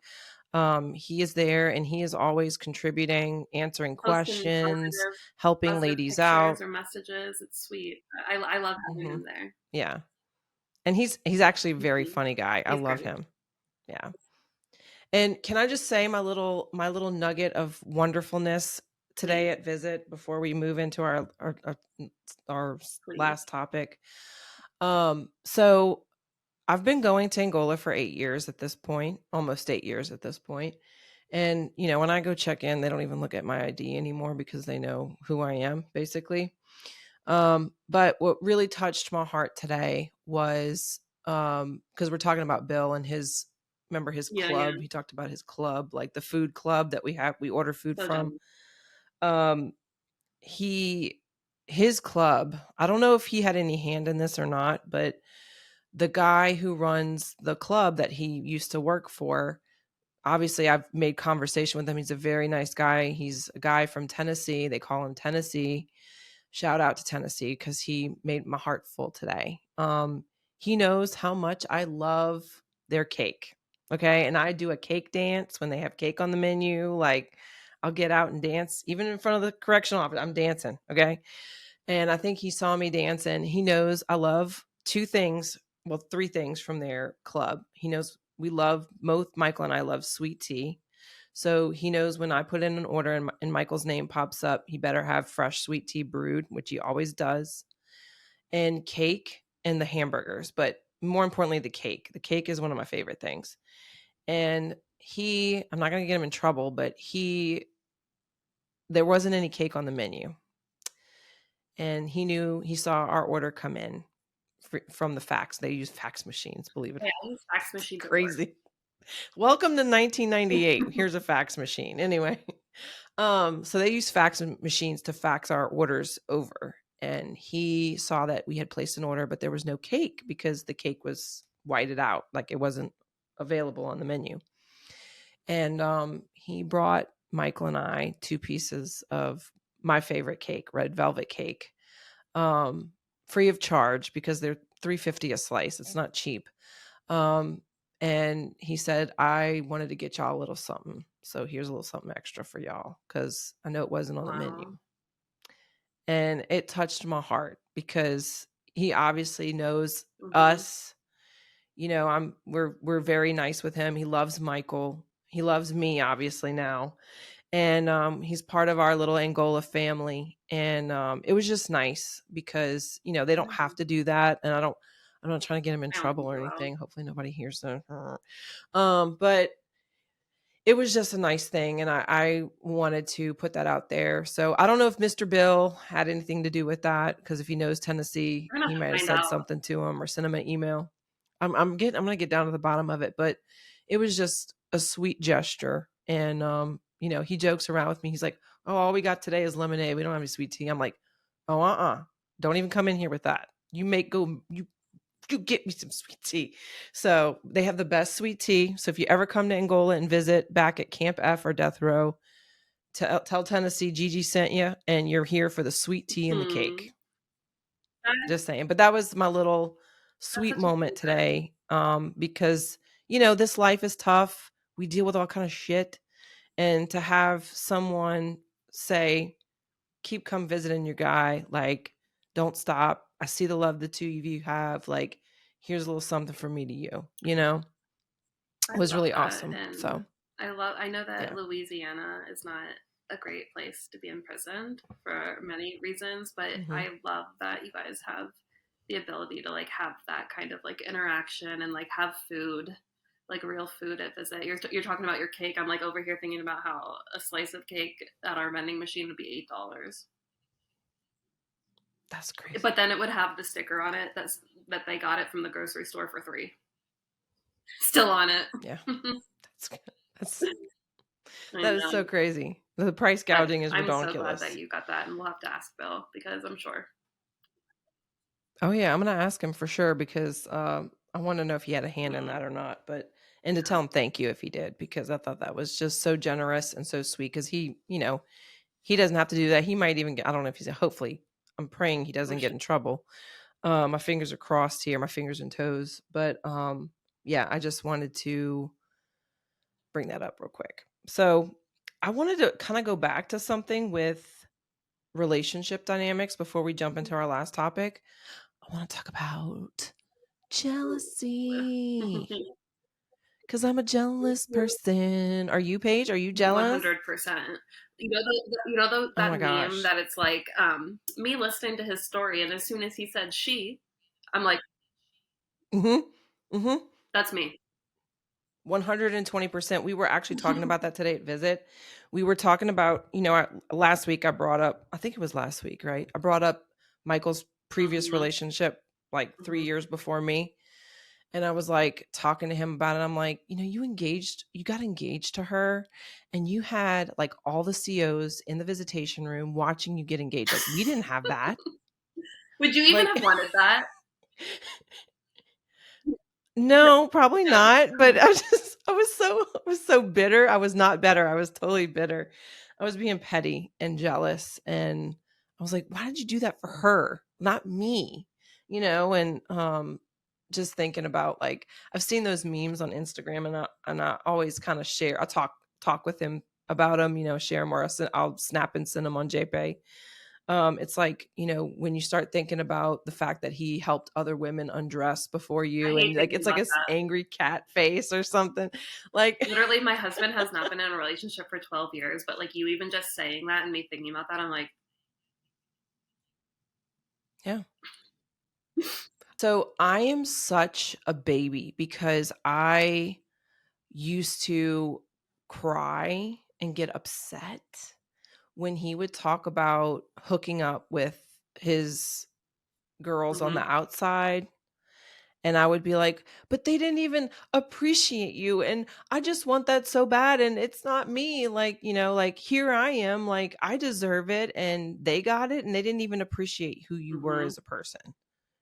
He is there and he is always contributing, answering Posting questions, helping positive ladies pictures out. or messages. It's sweet. I love having Hmm. him there. Yeah. And he's actually a very Mhm. funny guy. I He's love great. him. Yeah. And can I just say my little nugget of wonderfulness today Please, at Visit before we move into our please. last topic? So I've been going to Angola for 8 years at this point, almost 8 years at this point. And when I go check in, they don't even look at my ID anymore because they know who I am, basically. But what really touched my heart today was because we're talking about Bill and remember his Yeah, yeah. club. He talked about his club, like the food club that we order food So from. done. Um, he his club, I don't know if he had any hand in this or not, but the guy who runs the club that he used to work for, obviously I've made conversation with him. He's a very nice guy. He's a guy from Tennessee. They call him Tennessee. Shout out to Tennessee because he made my heart full today. He knows how much I love their cake. Okay. And I do a cake dance when they have cake on the menu. Like, I'll get out and dance. Even in front of the correctional office, I'm dancing. Okay. And I think he saw me dancing. He knows I love two things, well, three things from their club. He knows we love, both Michael and I love sweet tea. So he knows when I put in an order and Michael's name pops up, he better have fresh sweet tea brewed, which he always does, and cake and the hamburgers. But more importantly, the cake. The cake is one of my favorite things. And I'm not going to get him in trouble, but there wasn't any cake on the menu. And he saw our order come in from the fax. They use fax machines, believe it. Yeah, I use fax machines. Crazy. Welcome to 1998. Here's a fax machine. Anyway, so they use fax machines to fax our orders over. And he saw that we had placed an order, but there was no cake because the cake was whited out, like it wasn't available on the menu. And he brought Michael and I 2 pieces of my favorite cake, red velvet cake, free of charge because they're $3.50 a slice. It's not cheap. And he said, I wanted to get y'all a little something. So here's a little something extra for y'all because I know it wasn't on the menu. And it touched my heart because he obviously knows us. You know, we're very nice with him. He loves Michael. He loves me, obviously, now. And he's part of our little Angola family. And it was just nice because, you know, they don't have to do that. And I'm not trying to get him in trouble or anything. Hopefully nobody hears that. But it was just a nice thing. And I wanted to put that out there. So I don't know if Mr. Bill had anything to do with that, because if he knows Tennessee, he might have said something to him or sent him an email. I'm going to get down to the bottom of it, but it was just a sweet gesture. And, you know, he jokes around with me. He's like, oh, all we got today is lemonade. We don't have any sweet tea. I'm like, oh, don't even come in here with that. You get me some sweet tea. So they have the best sweet tea. So if you ever come to Angola and visit back at Camp F or Death Row, tell Tennessee Gigi sent you, and you're here for the sweet tea and the cake. Just saying. But that was my little sweet moment today. Because, you know, this life is tough. We deal with all kind of shit. And to have someone say, come visiting your guy, like, don't stop. I see the love the two of you have. Like, here's a little something from me to you, you know? It was really awesome. So I know that Louisiana is not a great place to be imprisoned for many reasons, but I love that you guys have the ability to like have that kind of like interaction and like have food, like real food at visit. You're talking about your cake. I'm like over here thinking about how a slice of cake at our vending machine would be $8. That's crazy. But then it would have the sticker on it that they got it from the grocery store for $3. Still on it. Yeah. That is so crazy. The price gouging is ridiculous. I'm so glad that you got that, and we'll have to ask Bill because I'm sure. Oh yeah, I'm gonna ask him for sure because I want to know if he had a hand in that or not. And to tell him thank you if he did, because I thought that was just so generous and so sweet. Because he, you know, he doesn't have to do that. He might even get, I don't know if he's, hopefully, I'm praying he doesn't get in trouble. My fingers are crossed here, my fingers and toes. But yeah, I just wanted to bring that up real quick. So I wanted to kind of go back to something with relationship dynamics before we jump into our last topic. I want to talk about jealousy. Because I'm a jealous person. Are you, Paige? Are you jealous? 100%. You know that meme that it's like me listening to his story, and as soon as he said she, I'm like, that's me. 120%. We were actually talking about that today at Visit. We were talking about, you know, last week I brought up, I think it was last week, right? I brought up Michael's previous relationship, like 3 years before me. And I was like talking to him about it. I'm like, you know, you got engaged to her, and you had like all the COs in the visitation room watching you get engaged. Like, we didn't have that. Would you even have wanted that? No, probably not. But I was so bitter. I was not better. I was totally bitter. I was being petty and jealous. And I was like, why did you do that for her? Not me, you know? And, just thinking about, like, I've seen those memes on Instagram, and I always kind of share. I talk with him about him, share more. I'll snap and send them on JPay. It's like, when you start thinking about the fact that he helped other women undress before I you, hate and like thinking it's like about a that. angry cat face or something. Like Literally, my husband has not been in a relationship for 12 years, but like you even just saying that and me thinking about that, I'm like, yeah. So I am such a baby because I used to cry and get upset when he would talk about hooking up with his girls on the mm-hmm, outside. And I would be like, but they didn't even appreciate you. And I just want that so bad. And it's not me. Like, like here I am, like I deserve it. And they got it. And they didn't even appreciate who you were mm-hmm, as a person.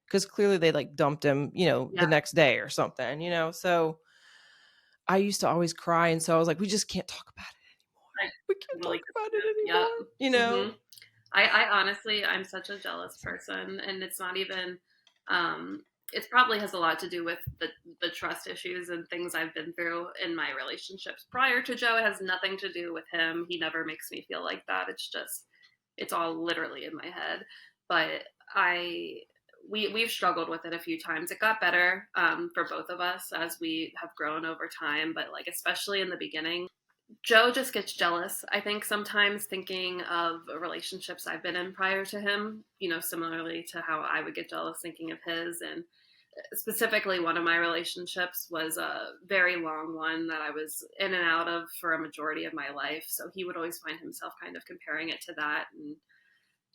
Because clearly they like dumped him, the yeah, next day or something. So I used to always cry. And so I was like, we just can't talk about it anymore. I We can't totally talk get about it that. Yep. anymore. Mm-hmm. I honestly, I'm such a jealous person, and it's not even. It probably has a lot to do with the trust issues and things I've been through in my relationships prior to Joe. It has nothing to do with him. He never makes me feel like that. It's just, it's all literally in my head. But I, we've struggled with it a few times. It got better for both of us as we have grown over time. But like especially in the beginning, Joe just gets jealous. I think sometimes thinking of relationships I've been in prior to him, similarly to how I would get jealous thinking of his. And specifically, one of my relationships was a very long one that I was in and out of for a majority of my life. So he would always find himself kind of comparing it to that. And,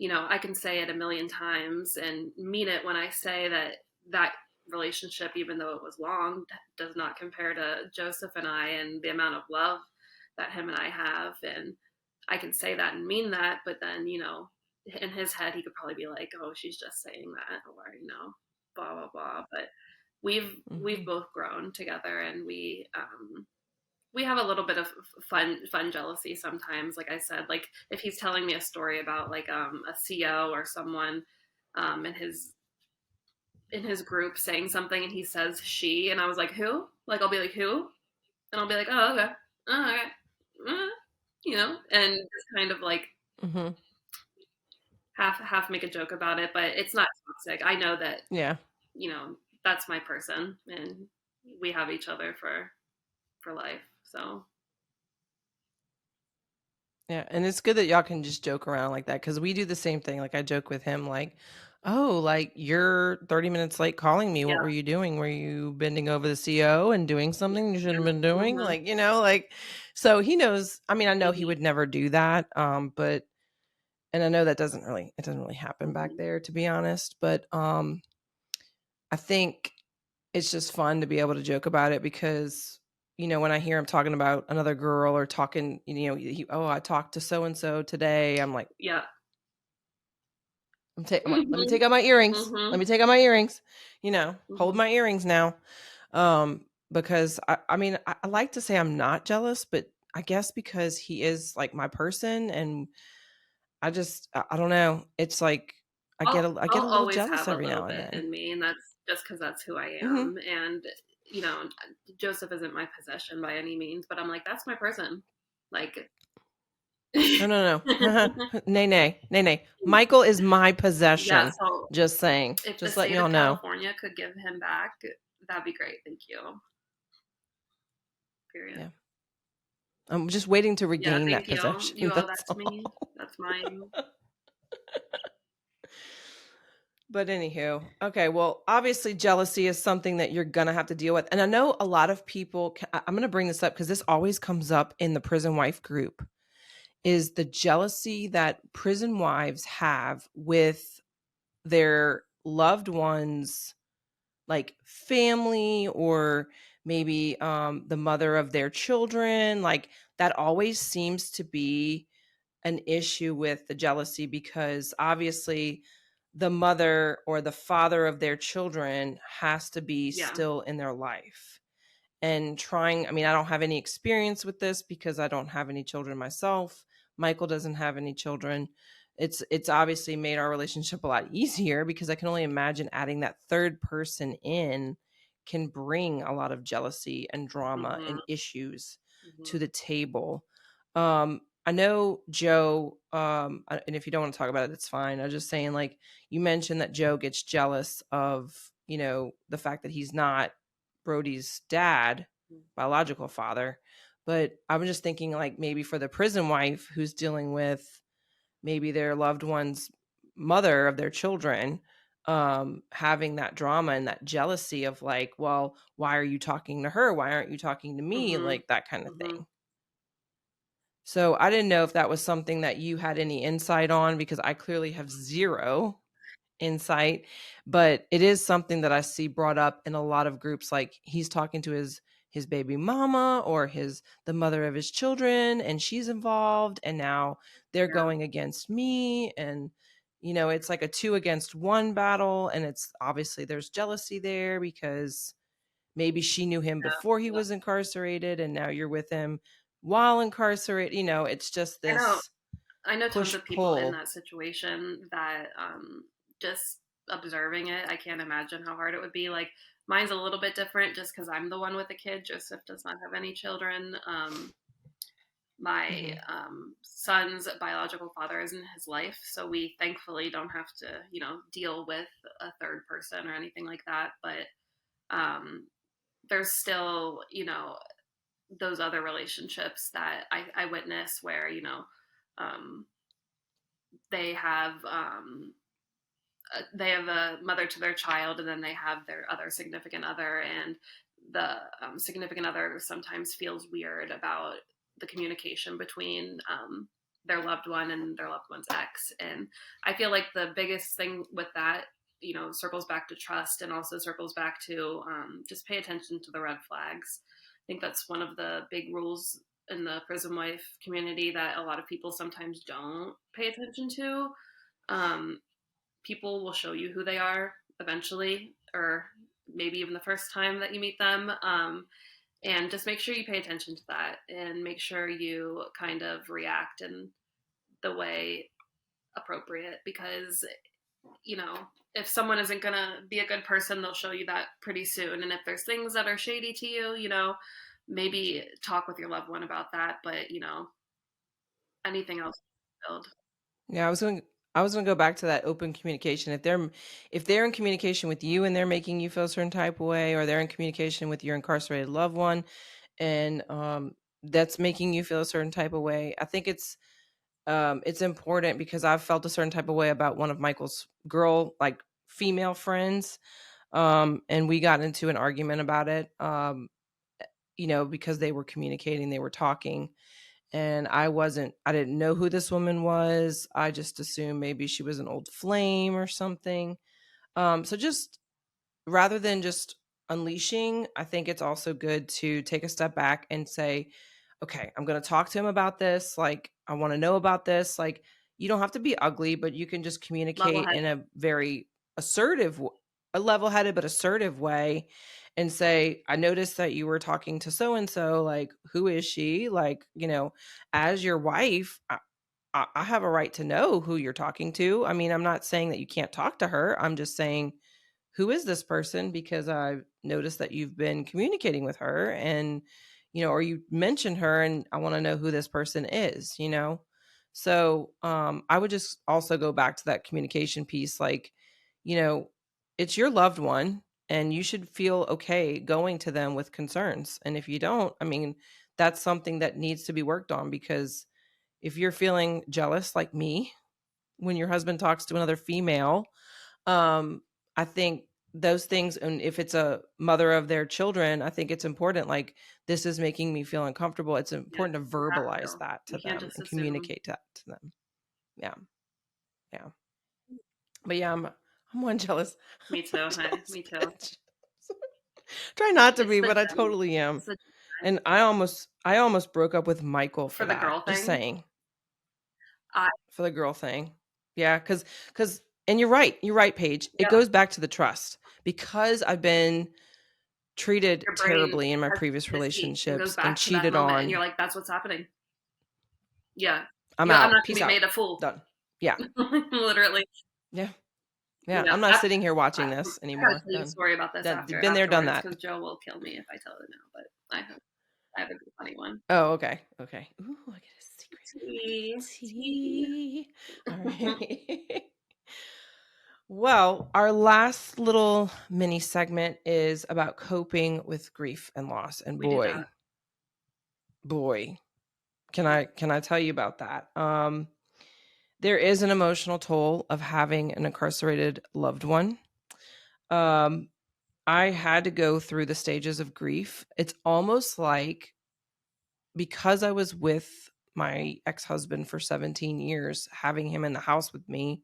I can say it a million times and mean it when I say that that relationship, even though it was long, does not compare to Joseph and I and the amount of love that him and I have. And I can say that and mean that, but then, in his head, he could probably be like, oh, she's just saying that, or, blah, blah, blah. But we've Mhm. both grown together, and we have a little bit of fun jealousy sometimes. Like I said, like if he's telling me a story about like a CO or someone in his group saying something, and he says she, and I was like, who? Like I'll be like, who? And I'll be like, oh, okay, oh, okay, uh, and just kind of like Mhm. half make a joke about it, but it's not toxic. I know that Yeah. that's my person, and we have each other for life. So Yeah, and it's good that y'all can just joke around like that because we do the same thing. Like I joke with him, like, "Oh, like you're 30 minutes late calling me. What yeah, were you doing? Were you bending over the CO and doing something you shouldn't have been doing?" mm-hmm, Like. So he knows. I mean, I know he mm-hmm, would never do that. But and I know that it doesn't really happen back mm-hmm. there, to be honest. But I think it's just fun to be able to joke about it because when I hear him talking about another girl or talking, oh, I talked to so and so today. I'm like, Yeah, I'm like, let me mm-hmm, take out my earrings. Let mm-hmm, me take out my earrings. mm-hmm. Hold my earrings now. Because I mean, I like to say I'm not jealous, but I guess because he is like my person, and I don't know. It's like I get I'll a little always jealous have a every little now and bit then. in me, and that's just because that's who I Hmm. am. And you know, Joseph isn't my possession by any means, but I'm like, that's my person. Like, No, no, no. Nay, nay, nay, nay. Michael is my yeah. possession. So Just saying. if the Just letting state of y'all know. California could give him back, that'd be great. Thank you. Period. Yeah. I'm just waiting to Yeah, regain that thank you. possession. You owe that That's to me. all. That's mine. But anywho, okay. Well, obviously, jealousy is something that you're gonna have to deal with, and I know a lot of people. I'm gonna bring this up because this always comes up in the prison wife group. Is the jealousy that prison wives have with their loved ones, like family, or maybe the mother of their children? Like that always seems to be an issue with the jealousy because obviously the mother or the father of their children has to be Yeah. still in their life. And I mean, I don't have any experience with this because I don't have any children myself. Michael doesn't have any children. It's obviously made our relationship a lot easier because I can only imagine adding that third person in can bring a lot of jealousy and drama Mhm. and issues to Mhm. the table. I know Joe, and if you don't want to talk about it, it's fine. I was just saying, like, you mentioned that Joe gets jealous of, the fact that he's not Brody's dad, biological father. But I was just thinking, like, maybe for the prison wife who's dealing with maybe their loved one's mother of their children, having that drama and that jealousy of, like, well, why are you talking to her? Why aren't you talking to me? Mhm. Like, that kind of Mhm. thing. So I didn't know if that was something that you had any insight on, because I clearly have zero insight, but it is something that I see brought up in a lot of groups. Like, he's talking to his baby mama or the mother of his children, and she's involved, and now they're Yeah. going against me, and it's like a 2 against 1 battle, and it's obviously there's jealousy there because maybe she knew him before he Yeah. was incarcerated, and now you're with him while incarcerated. It's just I know. this I know tons push of people in pull. that situation that just observing it, I can't imagine how hard it would be. Like mine's a little bit different just because I'm the one with a kid. Joseph does not have any children. My Mhm. son's biological father is in his life, so we thankfully don't have to, deal with a third person or anything like that. But um, there's still, those other relationships that I witness where, um, they have they have a mother to their child, and then they have their other significant other, and the significant other sometimes feels weird about the communication between their loved one and their loved one's ex. And I feel like the biggest thing with that, circles back to trust, and also circles back to just pay attention to the red flags. I think that's one of the big rules in the prison wife community that a lot of people sometimes don't pay attention to. um, People will show you who they are eventually, or maybe even the first time that you meet them. And just make sure you pay attention to that and make sure you kind of react in the way appropriate, because, you know, if someone isn't going to be a good person, they'll show you that pretty soon. And if there's things that are shady to you, maybe talk with your loved one about that. But, anything else build. Yeah, I was going to go back to that open communication. If they're in communication with you and they're making you feel a certain type of way, or they're in communication with your incarcerated loved one and that's making you feel a certain type of way, I think it's important, because I've felt a certain type of way about one of Michael's female friends, and we got into an argument about it, because they were communicating, they were talking, and I didn't know who this woman was. I just assumed maybe she was an old flame or something. So just rather than just unleashing, I think it's also good to take a step back and say, okay, I'm going to talk to him about this. Like, I want to know about this. Like, you don't have to be ugly, but you can just Level communicate head. in a very assertive, a level headed but assertive way, and say, I noticed that you were talking to so and so. Like, who is she? Like, as your wife, I have a right to know who you're talking to. I mean, I'm not saying that you can't talk to her. I'm just saying, who is this person? Because I've noticed that you've been communicating with her, and, or you mentioned her, and I want to know who this person is. So I would just also go back to that communication piece. Like, you know, it's your loved one, and you should feel okay going to them with concerns. And if you don't, I mean, that's something that needs to be worked on, because if you're feeling jealous like me when your husband talks to another female, um, I think those things, and if it's a mother of their children, I think it's important. Like, this is making me feel uncomfortable. It's Yes, important to you have verbalize to. that to You can't them just and assume. communicate that to them. Yeah. Yeah. But yeah, I'm one jealous. Me I'm too. a Hey, jealous me too. bitch. Try not to It's be, the but I gen. totally am. It's the And I almost broke up with Michael for for the that. girl Just thing. saying. I For the girl thing. Yeah, cuz and you're right, Paige. It Yeah, goes back to the trust, because I've been treated your brain terribly in my has previous PTSD and goes relationships and back to that cheated moment, and you're on. like, "That's what's happening." Yeah, I'm I'm out. not gonna Peace be out. made a fool. Done. Yeah. Literally. Yeah. Yeah. Yeah, I'm not sitting here watching this I gotta anymore. tell you a Done. story about this Done. Been there, done afterwards that. because Joe will kill me if I tell it now. But I have. I have a funny one. Oh, okay. Okay. Ooh, I get a secret. I Tea. get Tea. tea. All right. Well, our last little mini segment is about coping with grief and loss. And We do that. boy, can Yeah. I tell you about that? There is an emotional toll of having an incarcerated loved one. Um, I had to go through the stages of grief. It's almost like because I was with my ex-husband for 17 years, having him in the house with me,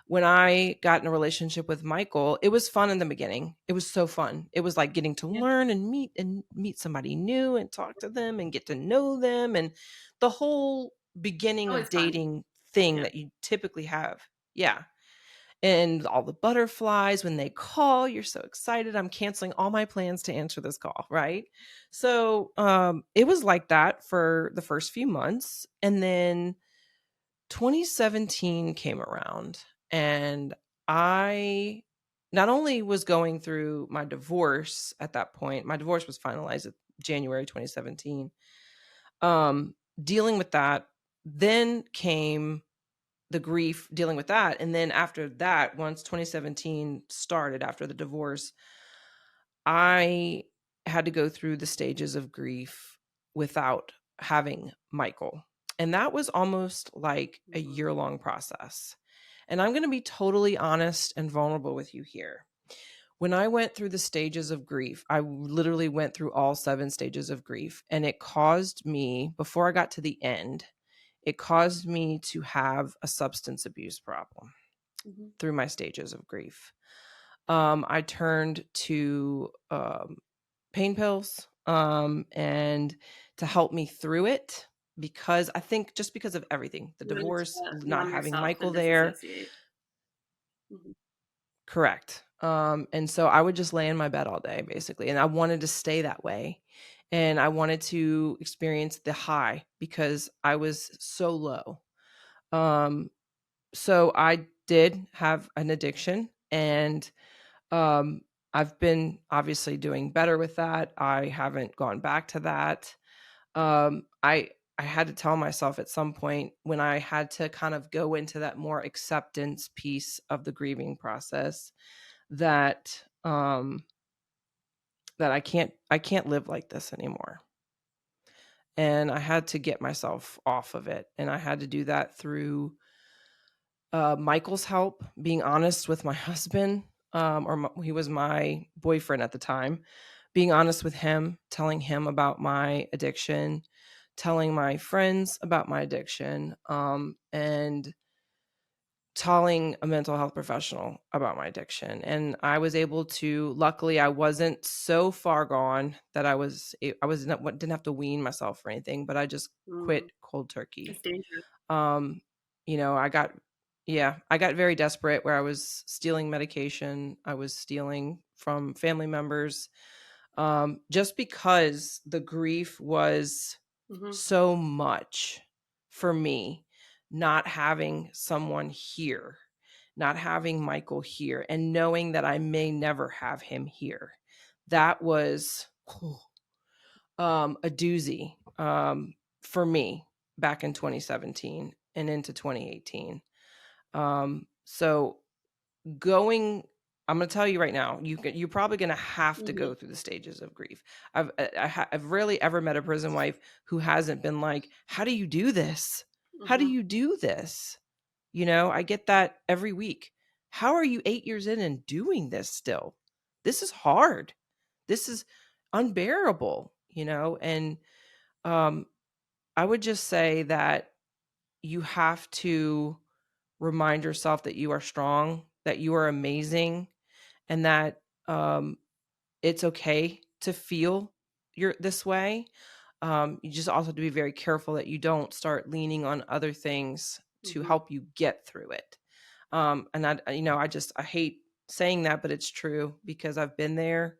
when I got in a relationship with Michael, it was fun in the beginning. It was so fun. It was like getting to Yeah. learn and meet somebody new and talk to them and get to know them and the whole beginning of Always fun. dating thing Yeah. that you typically have. Yeah. And all the butterflies when they call, you're so excited. I'm canceling all my plans to answer this call, right? So, it was like that for the first few months, and then 2017 came around, and I not only was going through my divorce at that point, my divorce was finalized at January 2017. Um, Dealing with that, then came the grief dealing with that. And then after that, once 2017 started, after the divorce, I had to go through the stages of grief without having Michael. And that was almost like a Mhm. year-long process. And I'm going to be totally honest and vulnerable with you here. When I went through the stages of grief, I literally went through all 7 stages of grief. And it caused me, before I got to the end, it caused me to have a substance abuse problem Mhm. through my stages of grief. I turned to pain pills and to help me through it because I think just because of everything, the You wanted divorce, to not numb having yourself Michael and there. disassociate. Mhm. Correct. And so I would just lay in my bed all day basically. And I wanted to stay that way. And I wanted to experience the high because I was so low. Um, so I did have an addiction, and um, I've been obviously doing better with that. I haven't gone back to that. I had to tell myself at some point when I had to kind of go into that more acceptance piece of the grieving process that that I can't live like this anymore. And I had to get myself off of it, and I had to do that through Michael's help, being honest with my husband, he was my boyfriend at the time, being honest with him, telling him about my addiction, telling my friends about my addiction, and telling a mental health professional about my addiction. And I was able to, luckily, I wasn't so far gone that I was not, didn't have to wean myself or anything, but I just Mm. quit cold turkey. It's dangerous. um, I got yeah, I got very desperate where I was stealing medication. I was stealing from family members, just because the grief was Mhm. so much for me, not having someone here, not having Michael here, and knowing that I may never have him here. That was a doozy for me back in 2017 and into 2018. So going, I'm going to tell you right now, you're probably going to have to go Mhm. through the stages of grief. I've rarely ever met a prison wife who hasn't been like, "How do you do this? How do Mhm. you do this?" I get that every week. How are you 8 years in and doing this still? This is hard. This is unbearable. And um, I would just say that you have to remind yourself that you are strong, that you are amazing, and that it's okay to feel this way. You just also have to be very careful that you don't start leaning on other things to Mhm. help you get through it. And I hate saying that, but it's true because I've been there.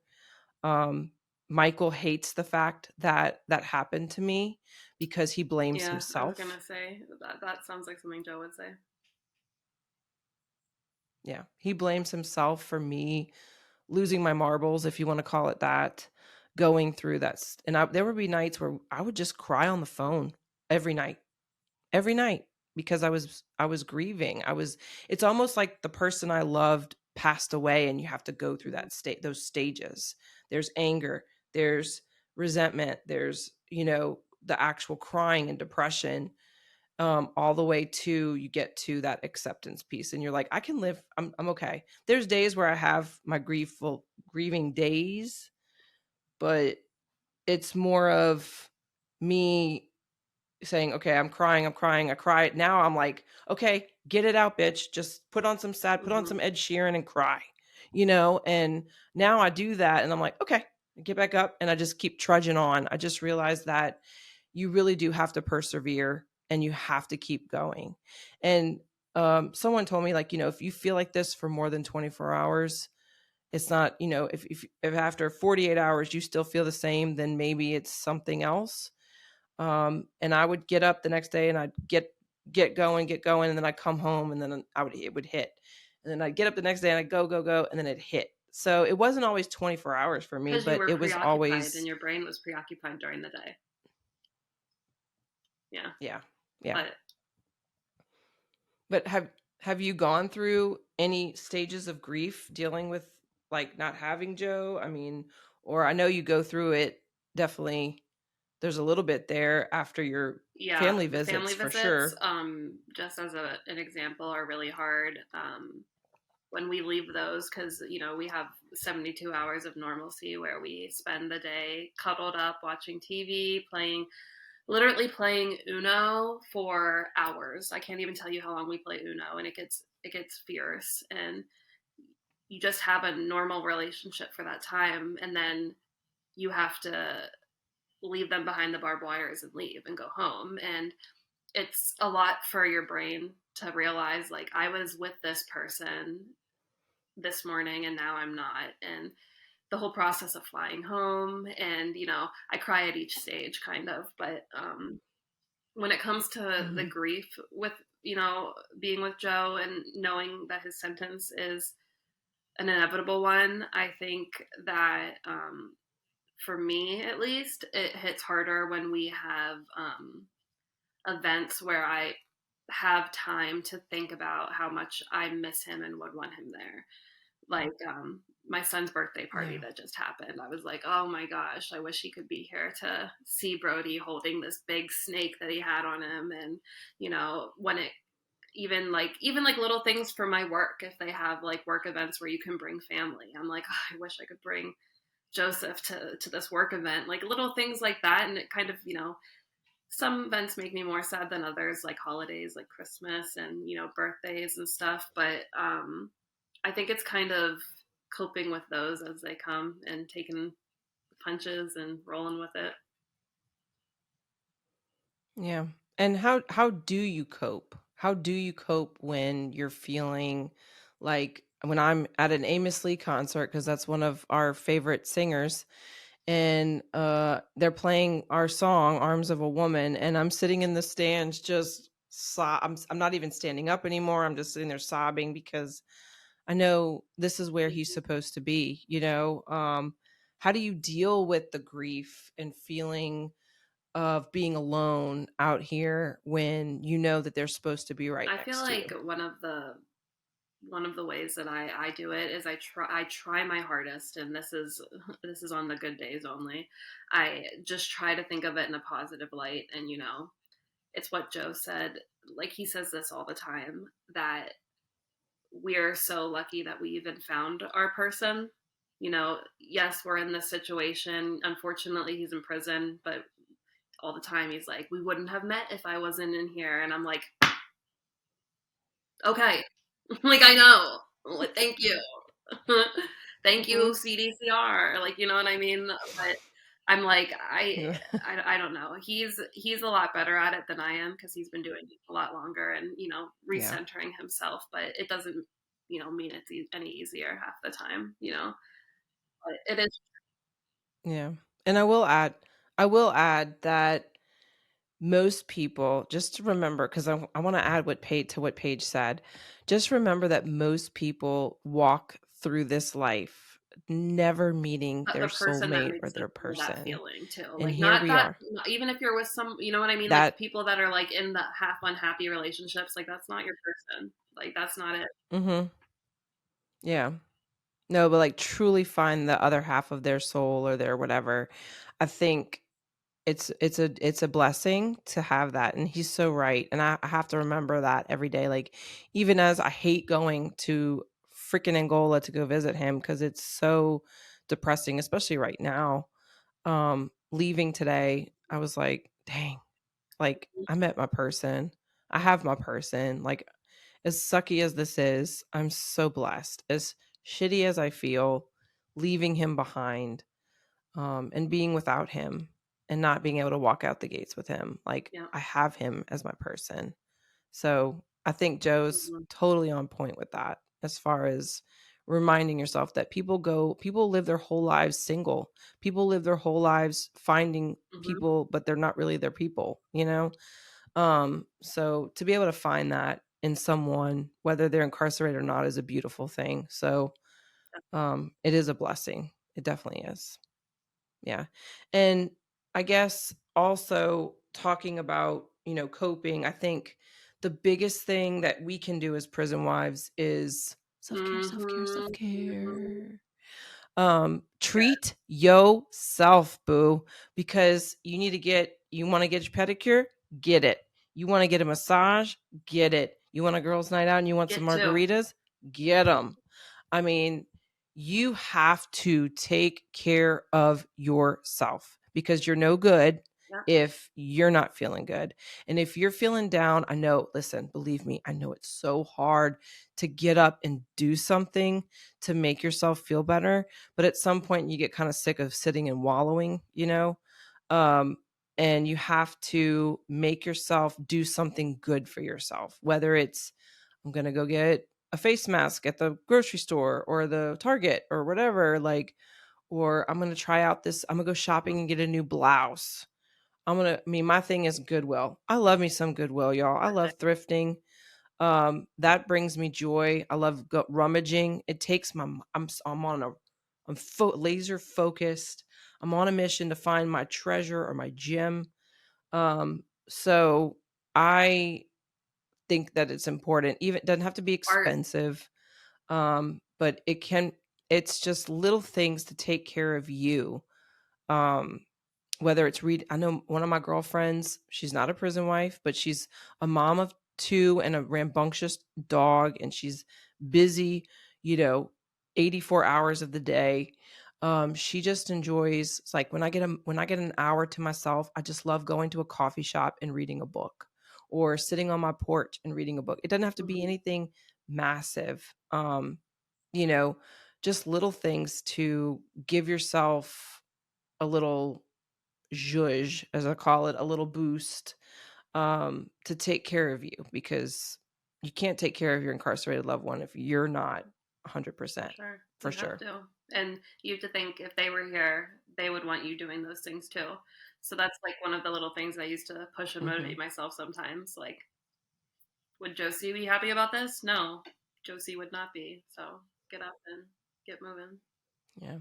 um, Michael hates the fact that that happened to me because he blames Yeah, I was himself. gonna say that sounds like something Joe would say. Yeah, he blames himself for me losing my marbles, if you want to call it that, going through that. And there would be nights where I would just cry on the phone every night, every night, because I was grieving. It's almost like the person I loved passed away, and you have to go through those stages. There's anger, there's resentment, there's, the actual crying and depression, all the way to you get to that acceptance piece, and you're like, I can live. I'm okay. There's days where I have my grieving days, but it's more of me saying, okay, I'm crying, I cry. Now I'm like, okay, get it out, bitch. Just put on Mm-hmm. some Ed Sheeran and cry, and now I do that, and I'm like, okay, get back up, and I just keep trudging on. I just realized that you really do have to persevere, and you have to keep going. And someone told me, like, if you feel like this for more than 24 hours, it's not, if after 48 hours you still feel the same, then maybe it's something else. And I would get up the next day, and I'd get going, and then I'd come home, and then it would hit. And then I'd get up the next day, and I'd go, and then it hit. So it wasn't always 24 hours for me, Because you but were it was preoccupied and always, your brain was preoccupied during the day. Yeah. yeah, yeah. But But have you gone through any stages of grief dealing with, like, not having Joe? I mean, or I know you go through it, definitely. There's a little bit there after your yeah, family the family visits, for visits, sure. just as an example, are really hard. When we leave those, because we have 72 hours of normalcy where we spend the day cuddled up watching TV, literally playing Uno for hours. I can't even tell you how long we play Uno, and it gets fierce, and you just have a normal relationship for that time, and then you have to leave them behind the barbed wires and leave and go home. And it's a lot for your brain to realize, like, I was with this person this morning and now I'm not. And the whole process of flying home, and I cry at each stage, kind of. But when it comes to the Mhm. grief with being with Joe and knowing that his sentence is an inevitable one, I think that for me at least, it hits harder when we have events where I have time to think about how much I miss him and would want him there. Like my son's birthday party Yeah. that just happened. I was like, oh my gosh, I wish he could be here to see Brody holding this big snake that he had on him. And when it even like little things for my work, if they have like work events where you can bring family, I'm like, oh, I wish I could bring Joseph to this work event, like little things like that. And it kind of, some events make me more sad than others, like holidays, like Christmas and, birthdays and stuff. But I think it's kind of coping with those as they come and taking the punches and rolling with it. Yeah. And how do you cope? How do you cope when you're feeling like, when I'm at an Amos Lee concert, because that's one of our favorite singers, and they're playing our song Arms of a Woman, and I'm sitting in the stands just I'm not even standing up anymore. I'm just sitting there sobbing, because I know this is where he's supposed to be, how do you deal with the grief and feeling of being alone out here when you know that they're supposed to be right I feel next to like you? one of the ways that I do it is I try my hardest, and this is on the good days only. I just try to think of it in a positive light, and it's what Joe said. Like, he says this all the time, that we're so lucky that we even found our person. Yes, we're in this situation. Unfortunately, he's in prison, but all the time he's like, we wouldn't have met if I wasn't in here. And I'm like, okay, like, I know. Like, thank you. Thank you, Mhm. CDCR. Like, you know what I mean? But I'm like, Yeah. I don't know. He's a lot better at it than I am, because he's been doing it a lot longer and Yeah. recentering himself. But it doesn't mean it's any easier half the time. But it is. Yeah. And I will add that most people, just to remember, because I want to add what Paige said. Just remember that most people walk through this life never meeting But their the person that soulmate or makes them their feel that person. feeling too. And Like, here not we that, are. even if you're with some, you know what I mean? Like, That people that are, like, in the half unhappy relationships, like, that's not your person. Like, that's not it. mhm. Yeah. No, but like truly find the other half of their soul or their whatever. I think it's a blessing to have that, and he's so right, and I have to remember that every day, like, even as I hate going to freaking Angola to go visit him because it's so depressing, especially right now. Leaving today, I was like, "Dang, like, I met my person. I have my person." Like, as sucky as this is, I'm so blessed. As shitty as I feel, leaving him behind, and being without him and not being able to walk out the gates with him. Like, Yeah. I have him as my person. So I think Joe's Mhm. totally on point with that as far as reminding yourself that people live their whole lives single. People live their whole lives finding Mhm. people, but they're not really their people, you know? So to be able to find that in someone, whether they're incarcerated or not, is a beautiful thing. So it is a blessing. It definitely is. Yeah. And I guess also talking about, coping, I think the biggest thing that we can do as prison wives is self-care, self-care, Mhm. Mhm. self-care. Yeah. Treat yourself, boo, because you want to get your pedicure, get it. You want to get a massage, get it. You want a girls' night out and you want some Get to. margaritas, get them. I mean, you have to take care of yourself because you're no good Yeah. if you're not feeling good. And if you're feeling down, I know, listen, believe me, I know it's so hard to get up and do something to make yourself feel better. But at some point, you get kind of sick of sitting and wallowing, Um, and you have to make yourself do something good for yourself, whether it's, I'm going to go get a face mask at the grocery store or the Target or whatever, like, or I'm going to try out this, I'm going to go shopping and get a new blouse. I mean, my thing is Goodwill. I love me some Goodwill, y'all. I love thrifting. That brings me joy. I love rummaging. It takes I'm on a, laser focused. I'm on a mission to find my treasure or my gem. So I think that it's important. Even it doesn't have to be Art. expensive. But it's just little things to take care of you. Um, whether it's read I know one of my girlfriends, she's not a prison wife, but she's a mom of two and a rambunctious dog, and she's busy, you know, 84 hours of the day. She just enjoys, it's like when I get an hour to myself, I just love going to a coffee shop and reading a book or sitting on my porch and reading a book. It doesn't have to be Mhm. anything massive. You know, just little things to give yourself a little zhuzh, as I call it, a little boost, to take care of you because you can't take care of your incarcerated loved one if you're not For 100%, sure. for You have sure. to. And you have to think if they were here, they would want you doing those things too. So that's like one of the little things I used to push and Mhm. motivate myself sometimes. Like, would Josie be happy about this? No, Josie would not be. So get up and get moving. Yeah.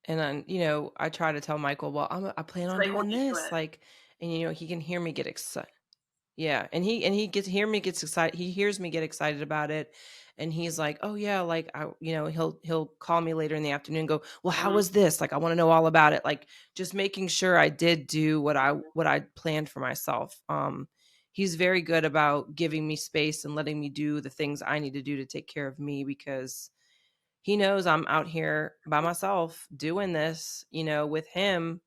And then, I try to tell Michael, well, I plan So on they hold doing you to this, it. like, and he can hear me get excited. Yeah, and he gets excited. He hears me get excited about it, and he's like, "Oh yeah, like he'll call me later in the afternoon and go, "Well, how Mhm. was this? Like I want to know all about it." Like just making sure I did do what I planned for myself. He's very good about giving me space and letting me do the things I need to do to take care of me because he knows I'm out here by myself doing this, with him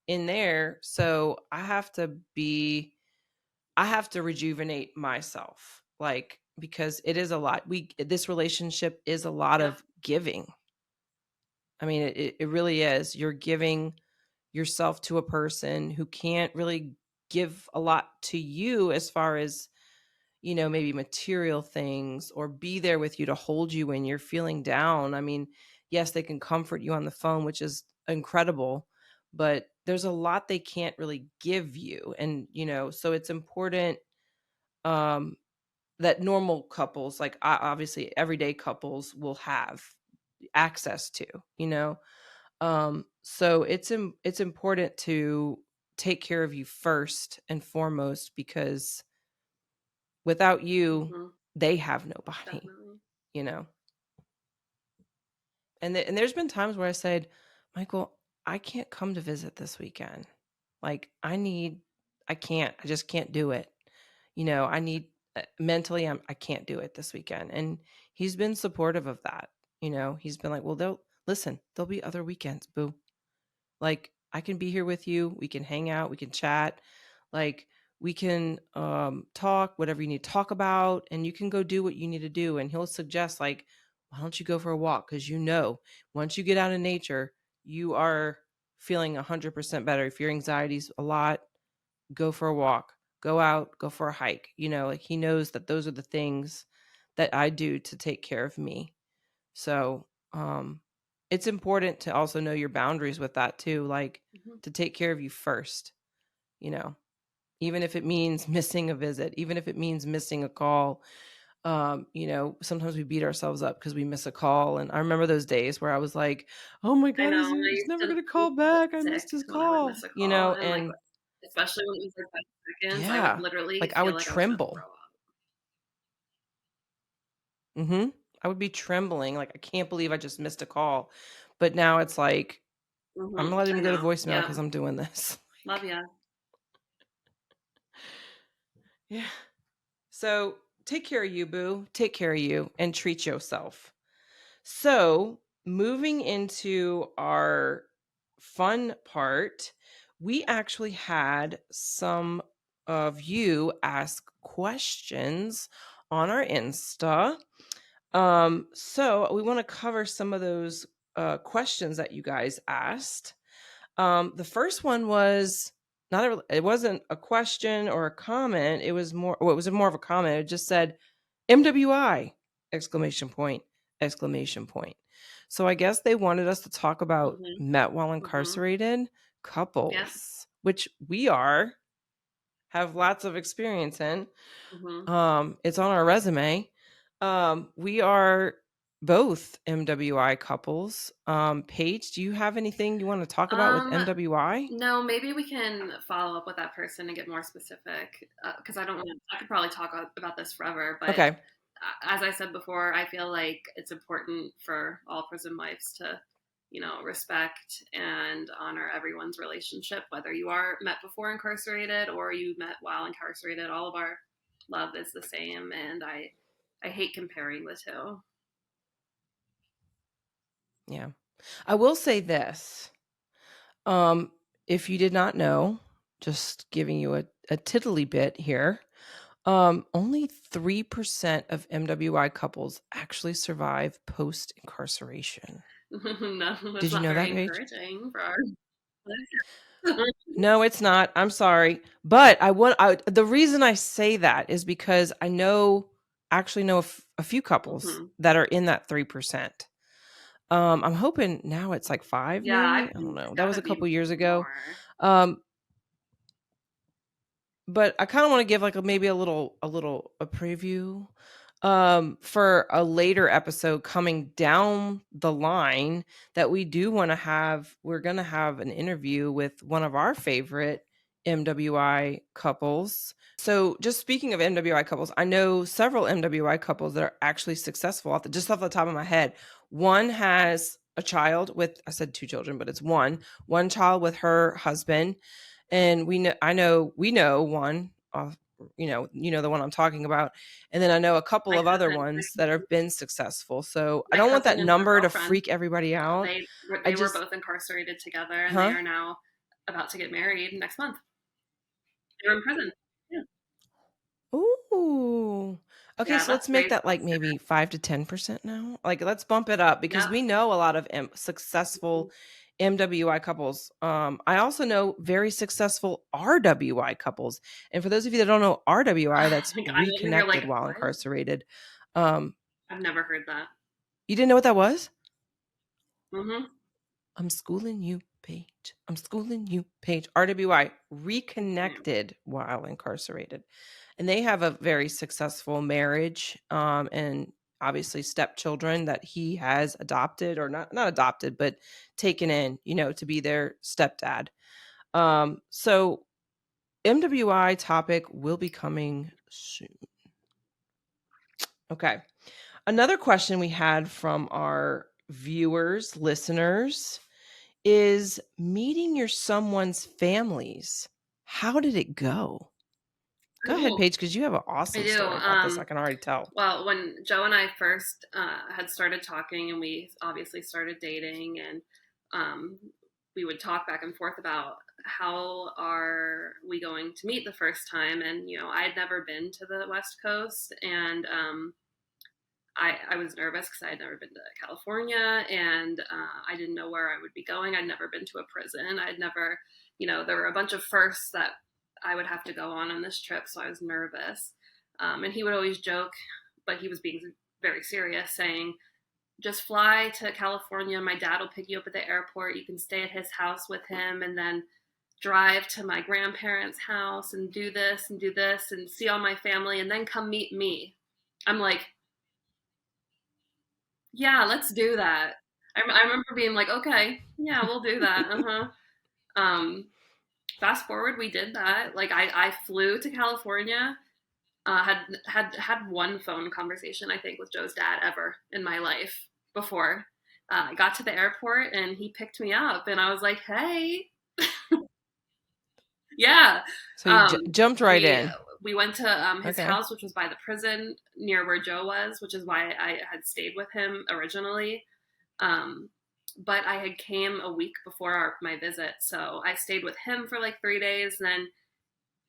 in there. So I have to rejuvenate myself, like, because it is a lot. This relationship is a lot Yep. of giving. I mean, it really is. You're giving yourself to a person who can't really give a lot to you as far as, maybe material things or be there with you to hold you when you're feeling down. I mean, yes, they can comfort you on the phone, which is incredible, but there's a lot they can't really give you. And, so it's important um that normal couples, like obviously everyday couples will have. access to, you know. So it's important to take care of you first and foremost, because without you, Mm-hmm. they have nobody, Definitely. you know. And there's been times where I said, Michael, I can't come to visit this weekend. Like I just can't do it. You know, I need mentally, I can't do it this weekend. And he's been supportive of that. You know, he's been like, well, there'll be other weekends, boo. Like, I can be here with you. We can hang out. We can chat. Like, we can talk, whatever you need to talk about, and you can go do what you need to do. And he'll suggest, like, why don't you go for a walk? Because once you get out in nature, you are feeling 100% better. If your anxiety's a lot, go for a walk, go out, go for a hike. You know, like, he knows that those are the things that I do to take care of me. So, it's important to also know your boundaries with that too, like, Mm-hmm. to take care of you first, you know, even if it means missing a visit, even if it means missing a call. You know, sometimes we beat ourselves up because we miss a call. And I remember those days where I was like, oh my I God, know. I he's used never to going to I call used to get back. I sick missed his when I would call, miss a you call, know, and like and especially when it was like 5 seconds, I would yeah, literally like I feel would like I was gonna tremble. throw up. Hmm. I would be trembling. Like, I can't believe I just missed a call. But now it's like, I'm Mm-hmm. gonna let I him go to know. voicemail Yeah. because I'm doing this. Love ya. Yeah. So take care of you, boo. Take care of you and treat yourself. So, moving into our fun part, we actually had some of you ask questions on our Insta. So we want to cover some of those questions that you guys asked. The first one was it wasn't a question or a comment. It was it was more of a comment. It just said MWI exclamation point exclamation point. So I guess they wanted us to talk about Mm-hmm. met while Mm-hmm. incarcerated Yeah. couples, which have lots of experience in. Mm-hmm. It's on our resume. We are both MWI couples. Paige, do you have anything you want to talk about with Um, MWI? no, maybe we can follow up with that person and get more specific because I don't want I could probably talk about this forever, but Okay. as I said before, I feel like it's important for all prison wives to, respect and honor everyone's relationship, whether you are met before incarcerated or you met while incarcerated. All of our love is the same, and I hate comparing the two. Yeah. I will say this. Um, if you did not know, just giving you a tiddly bit here. Only 3% of MWI couples actually survive post incarceration. No, that's Did you not know very that, Paige? encouraging for our. No, it's not. I'm sorry. But the reason I say that is because I actually know a few couples Mhm. that are in that 3%. I'm hoping now it's like 5, Yeah, I maybe. I don't think know. it's That got was to a be couple years ago. more. Um, but I kind of want to give like maybe a preview for a later episode coming down the line that we're going to have an interview with one of our favorite MWI couples. So just speaking of MWI couples, I know several MWI couples that are actually successful just off the top of my head. One has a child with, I said 2 children, but it's one child with her husband. And we know one, the one I'm talking about. And then I know a couple My of other cousin, ones that have been successful. So I my don't want that cousin and her number to girlfriend, freak everybody out. I they were just, both incarcerated together, and they huh? are now about to get married next month. They were in prison. Yeah, Ooh. Okay, yeah, so let's that's make great. that like maybe 5 to 10% now. Like, let's bump it up because Yep. we know a lot of successful MWI couples. I also know very successful RWI couples. And for those of you that don't know RWI, that's Like I'm over here like, reconnected while what? incarcerated. Um, I've never heard that. you didn't know what that was? Mm-hmm. I'm schooling you, Paige. I'm schooling you, Paige. RWI, Yeah. reconnected while incarcerated. And they have a very successful marriage. And obviously stepchildren that he has adopted, or not adopted, but taken in, to be their stepdad. So MWI topic will be coming soon. Okay. Another question we had from our viewers, listeners, is meeting your someone's families. How did it go? Go ahead, Cool. Paige, because you have an I awesome do. story about this. I can already tell. Well, when Joe and I first had started talking, and we obviously started dating, and um, we would talk back and forth about how are we going to meet the first time. And I had never been to the West Coast, and I was nervous because I had never been to California, and I didn't know where I would be going. I'd never been to a prison. I'd never, there were a bunch of firsts that I would have to go on this trip, so I was nervous. And he would always joke, but he was being very serious, saying, just fly to California. My dad will pick you up at the airport. You can stay at his house with him, and then drive to my grandparents' house and do this and see all my family, and then come meet me. I'm like, yeah, let's do that. I remember being like, okay, yeah, we'll do that. Uh-huh. Um, Fast forward, we did that. Like I flew to California, had one phone conversation, I think, with Joe's dad ever in my life before. I got to the airport and he picked me up, and I was like, hey, yeah. So you jumped right We in. we went to his Okay. house, which was by the prison near where Joe was, which is why I had stayed with him originally. Um, but I had came a week before my visit, so I stayed with him for like 3 days. Then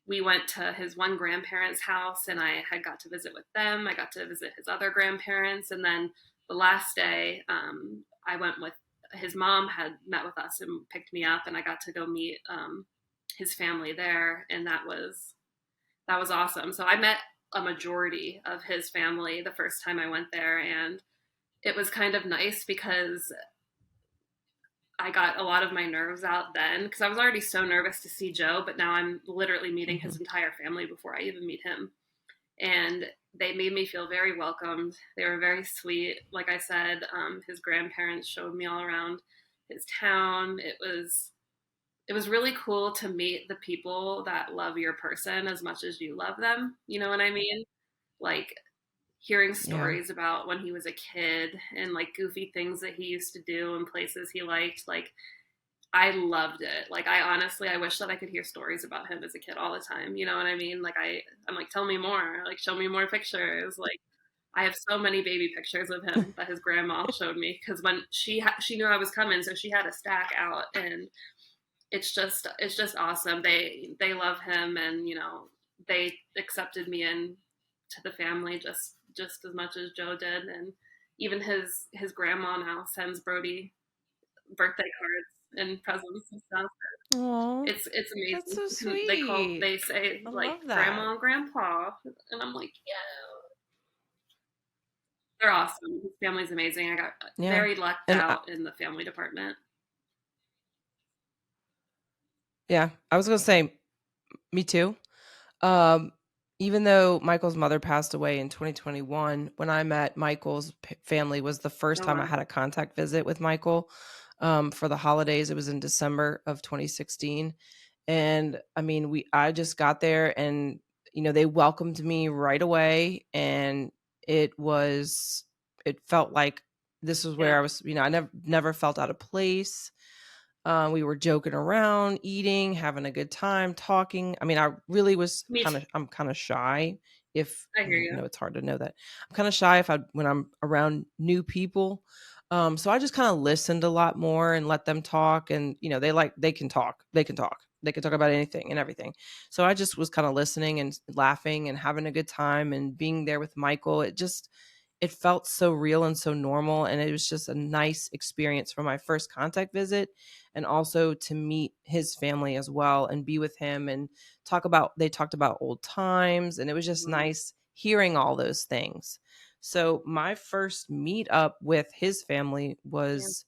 we went to his one grandparents' house, and I had got to visit with them. I got to visit his other grandparents, and then the last day, I went with his mom had met with us and picked me up, and I got to go meet his family there, and that was awesome. So I met a majority of his family the first time I went there, and it was kind of nice because I got a lot of my nerves out then, because I was already so nervous to see Joe, but now I'm literally meeting his Mm-hmm. entire family before I even meet him. And they made me feel very welcomed. They were very sweet. Like I said, his grandparents showed me all around his town. It was really cool to meet the people that love your person as much as you love them. You know what I mean? Like hearing Yeah. stories about when he was a kid and like goofy things that he used to do and places he liked. Like I loved it. Like I wish that I could hear stories about him as a kid all the time. You know what I mean? Like I'm like, tell me more. Like show me more pictures. Like I have so many baby pictures of him that his grandma showed me, because when she knew I was coming, so she had a stack out, and it's just awesome. They love him, and they accepted me in to the family just as much as Joe did, and even his grandma now sends Brody birthday cards and presents and stuff. Oh, It's that's amazing. so sweet. They say I like love that. grandma and grandpa, and I'm like, yeah, they're awesome. His family's amazing. I got Yeah. very lucked And out in the family department. yeah, I was going to say, me too. Um, Even though Michael's mother passed away in 2021, when I met Michael's family was the first Oh time I wow. had a contact visit with Michael for the holidays. It was in December of 2016. And I mean, I just got there and, they welcomed me right away. And it felt like this was where Yeah. I was, I never felt out of place. We were joking around, eating, having a good time, talking. I mean, I really was Me too. I'm kind of shy. If I hear I you. know it's hard to know that I'm kind of shy when I'm around new people. So I just kind of listened a lot more and let them talk. And they can talk. They can talk about anything and everything. So I just was kind of listening and laughing and having a good time and being there with Michael. It felt so real and so normal, and it was just a nice experience for my first contact visit, and also to meet his family as well and be with him and they talked about old times, and it was just Mhm. nice hearing all those things. So my first meet up with his family Yeah. was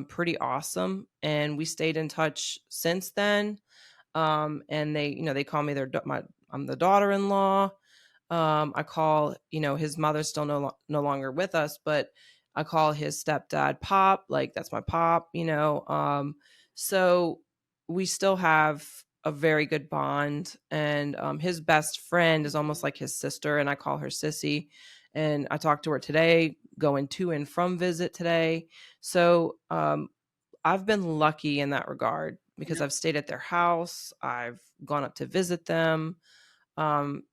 pretty awesome, and we stayed in touch since then. And they call me I'm the daughter-in-law. I call, his mother's still no longer with us, but I call his stepdad Pop, like that's my pop. So we still have a very good bond, and his best friend is almost like his sister, and I call her Sissy. And I talked to her today, going to and from visit today. So I've been lucky in that regard because Yep. I've stayed at their house. I've gone up to visit them. I've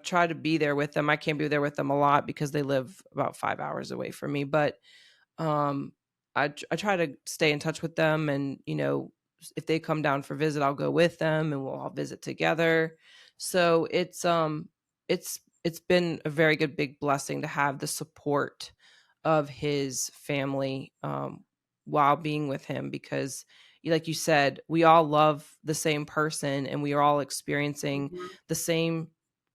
tried to be there with them. I can't be there with them a lot because they live about 5 hours away from me, but um, I try to stay in touch with them, and if they come down for visit, I'll go with them, and we'll all visit together. So it's been a very good big blessing to have the support of his family while being with him, because like you said, we all love the same person, and we are all experiencing Hmm. the same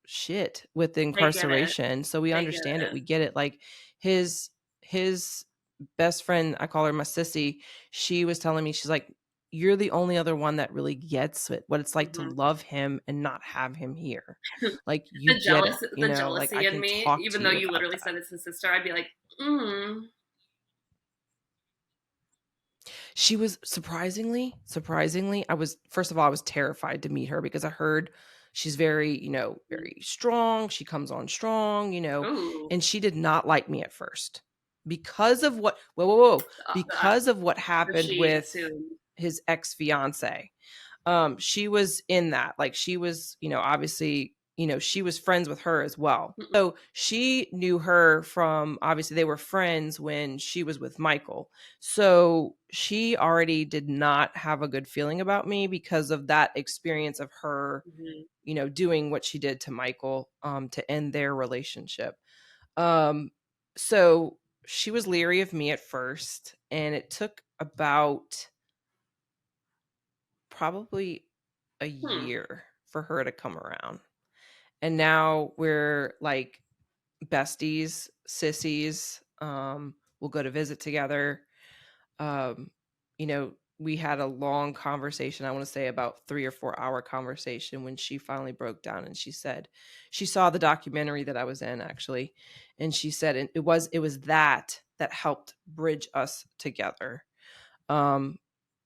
shit with the They get it. incarceration. So we They get understand it. it. We get it. Like his best friend, I call her my sissy, she was telling me, she's like, you're the only other one that really gets it, what it's like to Hmm. love him and not have him here. Like, you The get it, the like I jealousy in can me, talk even to though you you about literally that. said it's his sister, I'd be like, mm. She was surprisingly, I was, first of all, I was terrified to meet her because I heard she's very, very strong. She comes on strong, Ooh. and she did not like me at first because of what, whoa, The, because of what the happened she with assumed. his ex-fiance. She was in that, like, she was, obviously, she was friends with her as well. Mm-mm. So she knew her from, obviously they were friends when she was with Michael. So she already did not have a good feeling about me because of that experience of her, Hmm. doing what she did to Michael, to end their relationship. Um, so she was leery of me at first, and it took about probably a Hmm. year for her to come around. And now we're like besties, sissies. We'll go to visit together. Um, we had a long conversation. I want to say about 3 or 4 hour conversation when she finally broke down, and she said she saw the documentary that I was in, actually, and she said it was that helped bridge us together. Um,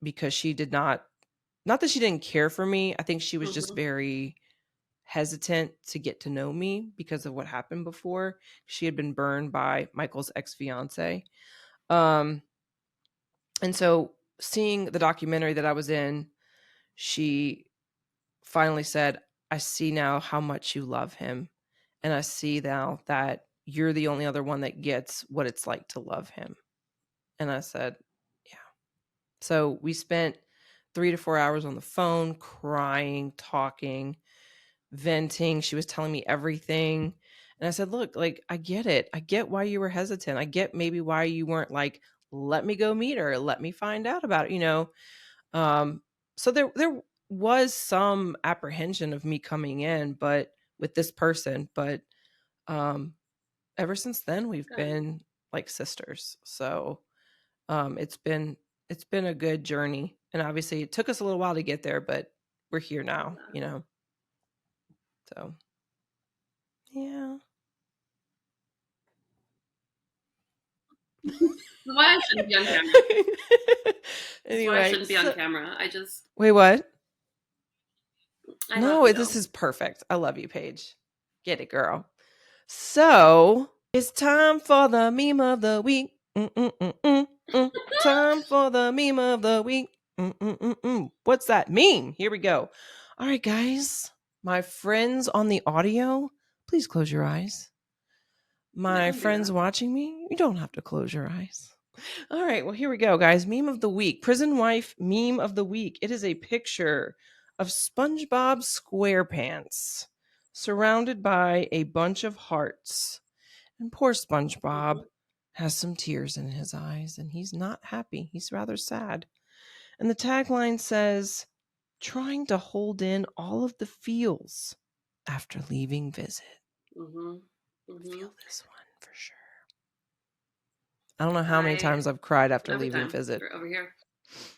because she did not that she didn't care for me. I think she was just Hmm. very hesitant to get to know me because of what happened before. She had been burned by Michael's ex-fiance. Um, and so seeing the documentary that I was in, she finally said, I see now how much you love him. And I see now that you're the only other one that gets what it's like to love him. And I said, yeah. So we spent 3 to 4 hours on the phone, crying, talking, venting. She was telling me everything. And I said, look, like, I get it. I get why you were hesitant. I get maybe why you weren't like, let me go meet her. Let me find out about it. Um, so there was some apprehension of me coming in, but with this person, but um ever since then we've Good. been like sisters. So it's been a good journey. And obviously it took us a little while to get there, but we're here Love now. So yeah. that. This is why I shouldn't be on camera. This is why I Anyway, shouldn't be on so camera. wait, what? I love No, you this though. is perfect. I love you, Paige. Get it, girl. So it's time for the meme of the week. Mm. Time for the meme of the week. What's that meme? Here we go. All right, guys. My friends on the audio, please close your eyes. Yeah, My don't do friends that. watching me, you don't have to close your eyes. All right, well, here we go, guys. Meme of the week. Prison wife meme of the week. It is a picture of SpongeBob SquarePants surrounded by a bunch of hearts. And poor SpongeBob Hmm. has some tears in his eyes, and he's not happy. He's rather sad. And the tagline says, trying to hold in all of the feels after leaving visit. Hmm. Hmm. Feel this one for sure. I don't know how many I times I've cried after Every leaving time visit. you're over here.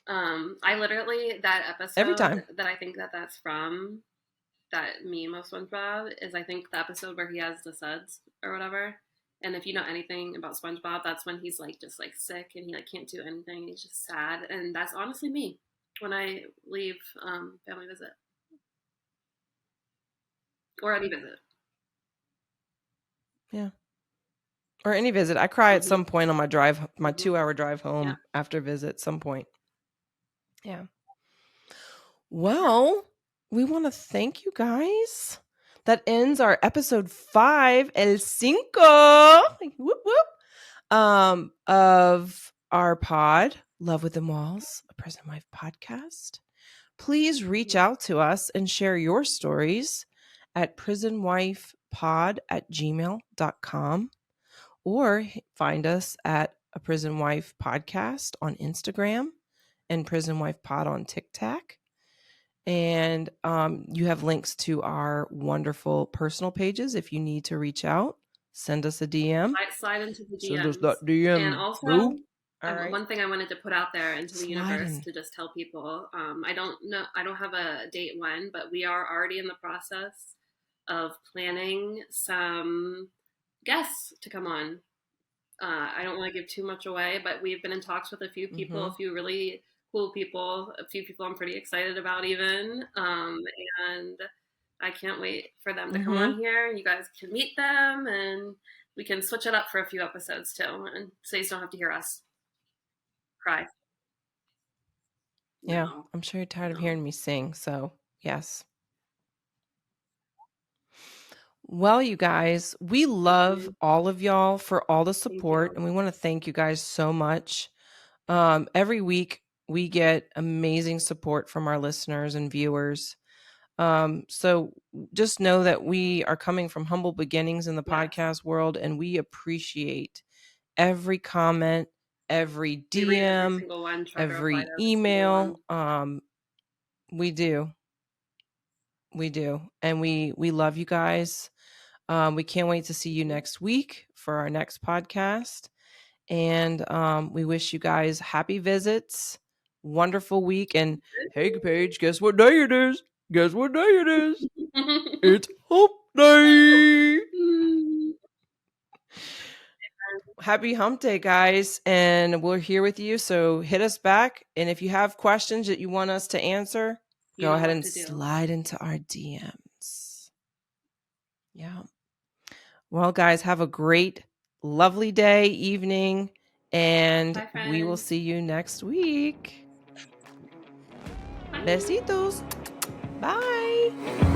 I literally, that Every episode time. that I think that that's from, that meme of SpongeBob is, I think, the episode where he has the suds or whatever. And if you know anything about SpongeBob, that's when he's like just like sick and he like can't do anything. He's just sad, and that's honestly me when I leave family visit or any visit. Yeah. Or any visit. I cry at some point on my drive, my 2-hour drive home Yeah. after visit, some point. Yeah. Well, we want to thank you guys. That ends our episode 5, El Cinco, whoop, whoop, of our pod, Love Within Walls, a prison wife podcast. Please reach out to us and share your stories at prisonwifepod@gmail.com, or find us at a Prison Wife Podcast on Instagram and Prison Wife Pod on TikTok. And you have links to our wonderful personal pages. If you need to reach out, send us a DM. Slide into the DMs. Send us that DM. And also, right. One thing I wanted to put out there into the universe to just tell people, I don't have a date when, but we are already in the process of planning some guests to come on. I don't want to give too much away, but we've been in talks with a few people, a few really cool people, a few people I'm pretty excited about even. And I can't wait for them to come on here. You guys can meet them and we can switch it up for a few episodes too. And so you don't have to hear us cry. Yeah, I'm sure you're tired of hearing me sing. So, yes. Well, you guys, we love all of y'all for all the support, and we want to thank you guys so much. Every week, we get amazing support from our listeners and viewers. So just know that we are coming from humble beginnings in the podcast world, and we appreciate every comment, every DM, every email. We do. And we love you guys. We can't wait to see you next week for our next podcast. And we wish you guys happy visits, wonderful week. And hey, Paige, guess what day it is? Guess what day it is? It's Hump Day. Happy Hump Day, guys. And we're here with you. So hit us back. And if you have questions that you want us to answer, go ahead and slide into our DMs. Yeah. Well, guys, have a great, lovely day, evening, and we will see you next week. Besitos. Bye.